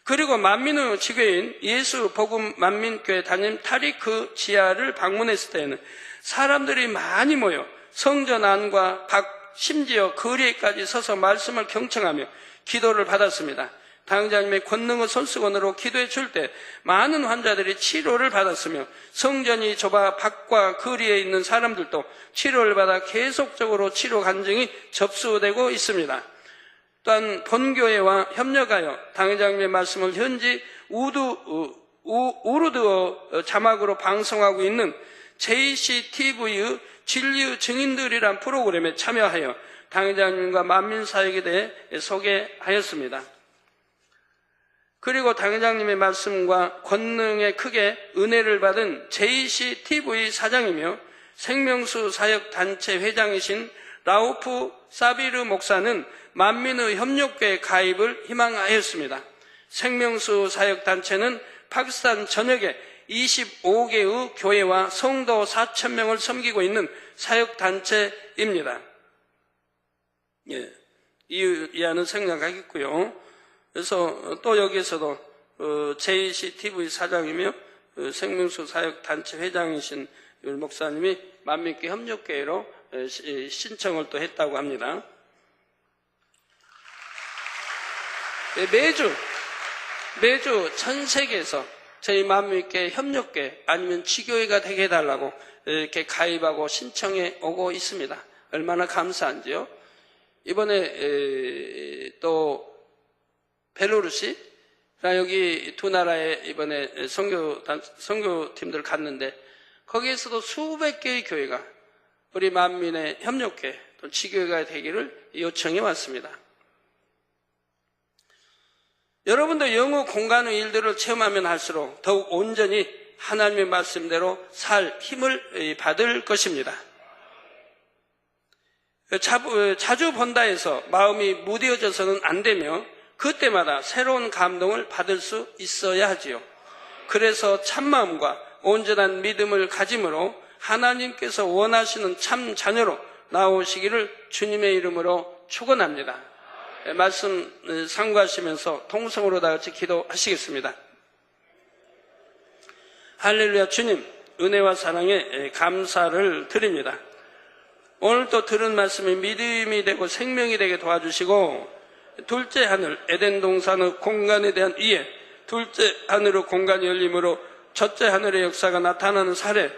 그리고 만민의 지교인 예수 복음 만민교회 담임 타리크 지하를 방문했을 때에는 사람들이 많이 모여 성전 안과 밖 심지어 거리에까지 서서 말씀을 경청하며 기도를 받았습니다. 당장님의 권능의 손수건으로 기도해 줄 때 많은 환자들이 치료를 받았으며 성전이 좁아 밖과 거리에 있는 사람들도 치료를 받아 계속적으로 치료 간증이 접수되고 있습니다. 또한 본교회와 협력하여 당회장님의 말씀을 현지 우르드어 자막으로 방송하고 있는 JCTV의 진리의 증인들이란 프로그램에 참여하여 당회장님과 만민사역에 대해 소개하였습니다. 그리고 당회장님의 말씀과 권능에 크게 은혜를 받은 JCTV 사장이며 생명수 사역단체 회장이신 라우프 사비르 목사는 만민의 협력교회 가입을 희망하였습니다. 생명수 사역단체는 파키스탄 전역에 25개의 교회와 성도 4,000명을 섬기고 있는 사역단체입니다. 이하는 생략하겠고요. 그래서 또 여기에서도 JCTV 사장이며 생명수 사역단체 회장이신 목사님이 만민교회 협력교회로 신청을 또 했다고 합니다. 매주 전 세계에서 저희 만민교회 협력교회 아니면 지교회가 되게 해달라고 이렇게 가입하고 신청해 오고 있습니다. 얼마나 감사한지요. 이번에 또 벨로루시 여기 두 나라에 이번에 선교팀들 갔는데 거기에서도 수백 개의 교회가 우리 만민의 협력교회 또 지교회가 되기를 요청해 왔습니다. 여러분도 영어 공간의 일들을 체험하면 할수록 더욱 온전히 하나님의 말씀대로 살 힘을 받을 것입니다. 자주 본다 해서 마음이 무뎌져서는 안 되며 그때마다 새로운 감동을 받을 수 있어야 하지요. 그래서 참마음과 온전한 믿음을 가짐으로 하나님께서 원하시는 참 자녀로 나오시기를 주님의 이름으로 축원합니다. 말씀 상고하시면서 통성으로 다 같이 기도하시겠습니다. 할렐루야. 주님, 은혜와 사랑에 감사를 드립니다. 오늘 또 들은 말씀이 믿음이 되고 생명이 되게 도와주시고 둘째 하늘 에덴 동산의 공간에 대한 이해, 둘째 하늘의 공간이 열림으로 첫째 하늘의 역사가 나타나는 사례,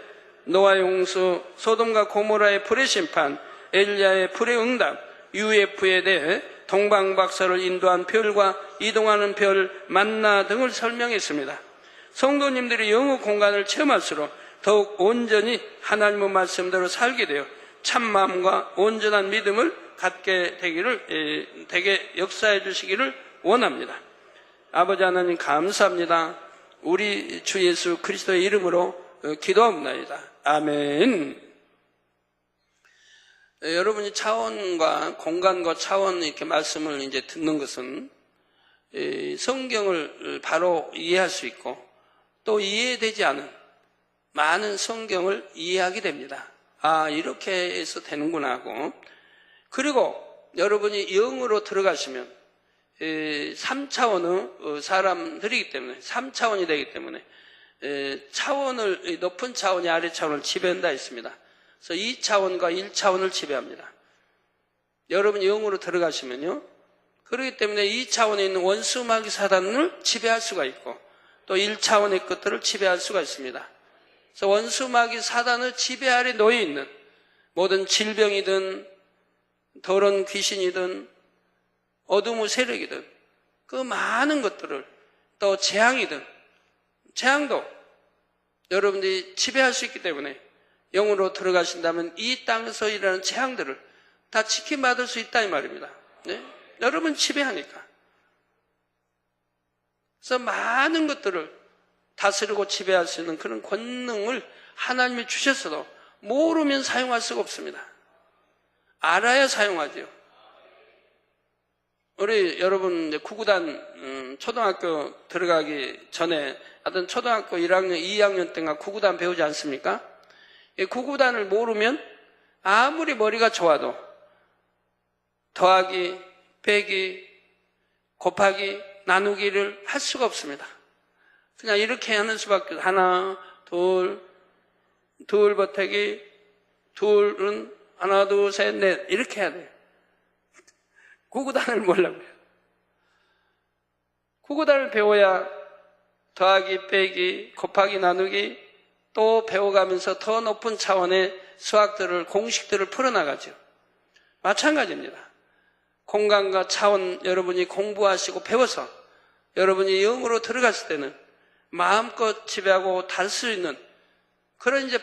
노아의 홍수, 소돔과 고모라의 불의 심판, 엘리야의 불의 응답, UFO에 대해 동방박사를 인도한 별과 이동하는 별, 만나 등을 설명했습니다. 성도님들이 영의 공간을 체험할수록 더욱 온전히 하나님의 말씀대로 살게 되어 참마음과 온전한 믿음을 갖게 되기를 되게 역사해 주시기를 원합니다. 아버지 하나님 감사합니다. 우리 주 예수 그리스도의 이름으로 기도합니다. 아멘. 여러분이 차원과 공간과 차원 이렇게 말씀을 이제 듣는 것은 성경을 바로 이해할 수 있고 또 이해되지 않은 많은 성경을 이해하게 됩니다. 아, 이렇게 해서 되는구나 하고. 그리고 여러분이 영으로 들어가시면 3차원의 사람들이기 때문에 3차원이 되기 때문에 차원을 높은 차원이 아래 차원을 지배한다 했습니다. 그래서 2차원과 1차원을 지배합니다. 여러분이 영으로 들어가시면요. 그렇기 때문에 2차원에 있는 원수마귀 사단을 지배할 수가 있고 또 1차원의 것들을 지배할 수가 있습니다. 그래서 원수마귀 사단을 지배 아래 놓여 있는 모든 질병이든 더러운 귀신이든 어둠의 세력이든 그 많은 것들을 또 재앙도 여러분들이 지배할 수 있기 때문에 영으로 들어가신다면 이 땅에서 일어나는 재앙들을 다 지킴받을 수 있다 이 말입니다. 네? 여러분 지배하니까. 그래서 많은 것들을 다스리고 지배할 수 있는 그런 권능을 하나님이 주셨어도 모르면 사용할 수가 없습니다. 알아야 사용하죠. 우리 여러분 구구단 초등학교 들어가기 전에 하여튼 초등학교 1학년, 2학년 때가 구구단 배우지 않습니까? 이 구구단을 모르면 아무리 머리가 좋아도 더하기, 빼기, 곱하기, 나누기를 할 수가 없습니다. 그냥 이렇게 하는 수밖에 없어요. 하나, 둘 보태기, 둘은 하나, 둘, 셋, 넷 이렇게 해야 돼요. 구구단을 몰라고요. 구구단을 배워야 더하기, 빼기, 곱하기, 나누기 또 배워가면서 더 높은 차원의 수학들을, 공식들을 풀어나가죠. 마찬가지입니다. 공간과 차원 여러분이 공부하시고 배워서 여러분이 영으로 들어갔을 때는 마음껏 지배하고 다룰 수 있는 그런 이제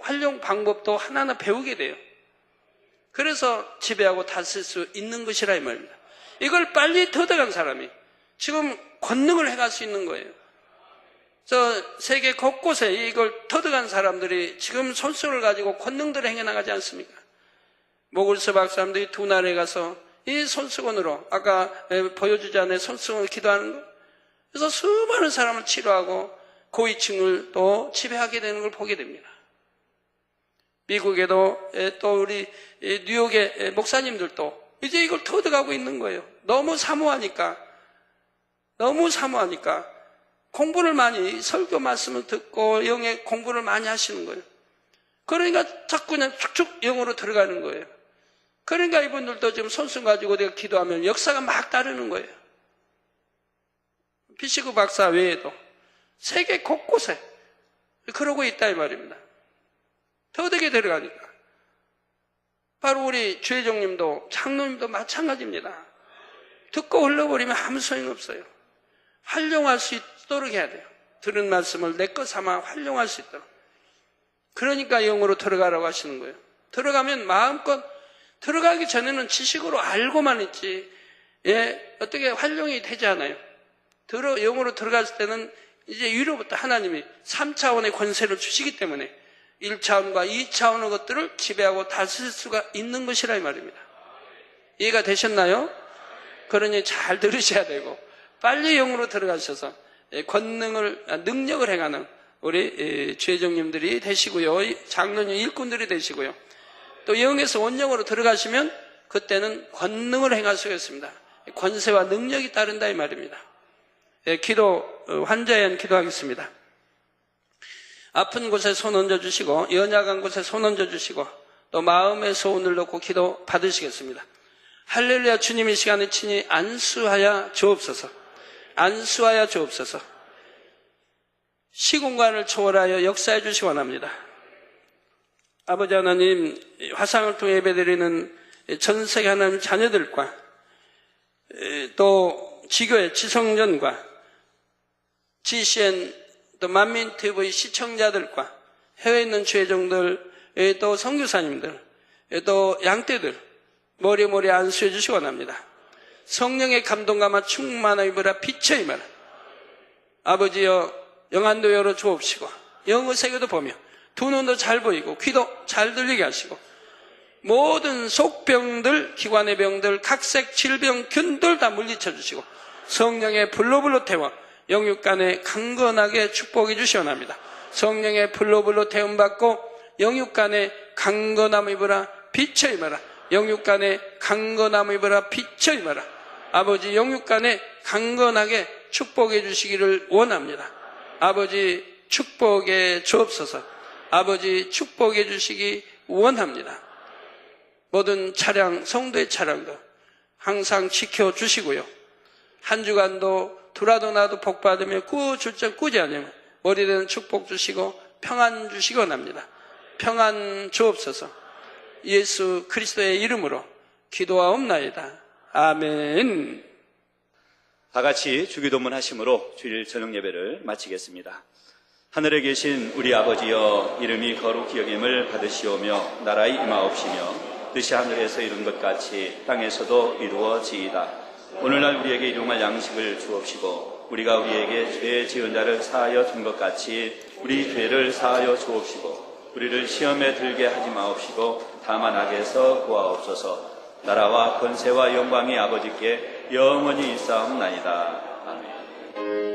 활용 방법도 하나하나 배우게 돼요. 그래서 지배하고 다스릴 수 있는 것이라 이 말입니다. 이걸 빨리 터득한 사람이 지금 권능을 해갈 수 있는 거예요. 세계 곳곳에 이걸 터득한 사람들이 지금 손수를 가지고 권능들을 행해나가지 않습니까? 모글스 박사람들이 두 나라에 가서 이 손수건으로 아까 보여주지 않은 손수건으로 기도하는 거. 그래서 수많은 사람을 치료하고 고위층을 또 지배하게 되는 걸 보게 됩니다. 미국에도 또 우리 뉴욕의 목사님들도 이제 이걸 터득하고 있는 거예요. 너무 사모하니까 공부를 많이 설교 말씀을 듣고 영의 공부를 많이 하시는 거예요. 그러니까 자꾸 그냥 쭉쭉 영으로 들어가는 거예요. 그러니까 이분들도 지금 손수 가지고 내가 기도하면 역사가 막 따르는 거예요. 피시그 박사 외에도 세계 곳곳에 그러고 있다 이 말입니다. 터득에 들어가니까. 바로 우리 주회장님도 장로님도 마찬가지입니다. 듣고 흘러버리면 아무 소용없어요. 활용할 수 있도록 해야 돼요. 들은 말씀을 내 것 삼아 활용할 수 있도록. 그러니까 영으로 들어가라고 하시는 거예요. 들어가면 마음껏 들어가기 전에는 지식으로 알고만 있지 어떻게 활용이 되지 않아요. 영으로 들어갔을 때는 이제 위로부터 하나님이 3차원의 권세를 주시기 때문에 1차원과 2차원의 것들을 지배하고 다스릴 수가 있는 것이라 이 말입니다. 이해가 되셨나요? 그러니 잘 들으셔야 되고 빨리 영으로 들어가셔서 능력을 행하는 우리 주회장님들이 되시고요. 장로님 일꾼들이 되시고요. 또 영에서 원령으로 들어가시면 그때는 권능을 행할 수가 있습니다. 권세와 능력이 따른다 이 말입니다. 환자에 대한 기도하겠습니다. 아픈 곳에 손 얹어주시고 연약한 곳에 손 얹어주시고 또 마음에 소원을 넣고 기도 받으시겠습니다. 할렐루야. 주님 이 시간에 친히 안수하여 주옵소서. 안수하여 주옵소서. 시공간을 초월하여 역사해 주시기 원합니다. 아버지 하나님, 화상을 통해 예배드리는 전 세계 하나님 자녀들과 또 지교의 지성전과 GCN 또 만민TV 시청자들과 해외에 있는 주회종들 또 선교사님들 또 양떼들 머리머리 안수해 주시기 원합니다. 성령의 감동감화 충만하여 입으라 빛의 임하라. 아버지여 영안도 열어 주옵시고 영의 세계도 보며 두 눈도 잘 보이고 귀도 잘 들리게 하시고 모든 속병들, 기관의 병들, 각색 질병, 균들 다 물리쳐 주시고 성령의 불로 태워 영육간에 강건하게 축복해 주시옵나이다. 성령의 불로 태움받고 영육간에 강건함 입으라, 빛을 입어라. 영육간에 강건함 입으라, 빛을 입어라. 아버지 영육간에 강건하게 축복해 주시기를 원합니다. 아버지 축복해 주옵소서. 아버지 축복해 주시기 원합니다. 모든 차량, 성도의 차량도 항상 지켜주시고요. 한 주간도 두라도 나도 복 받으며 꾸줄적 꾸지 않으면 머리에는 축복 주시고 평안 주시기 원합니다. 평안 주옵소서. 예수 그리스도의 이름으로 기도하옵나이다. 아멘. 다 같이 주기도문 하심으로 주일 저녁 예배를 마치겠습니다. 하늘에 계신 우리 아버지여, 이름이 거룩히 여김을 받으시오며 나라의 임하옵시며 뜻이 하늘에서 이룬 것 같이 땅에서도 이루어지이다. 오늘날 우리에게 일용할 양식을 주옵시고 우리가 우리에게 죄 지은 자를 사하여 준 것 같이 우리 죄를 사하여 주옵시고 우리를 시험에 들게 하지 마옵시고 다만 악에서 구하옵소서. 나라와 권세와 영광이 아버지께 영원히 있사옵나이다. 아멘.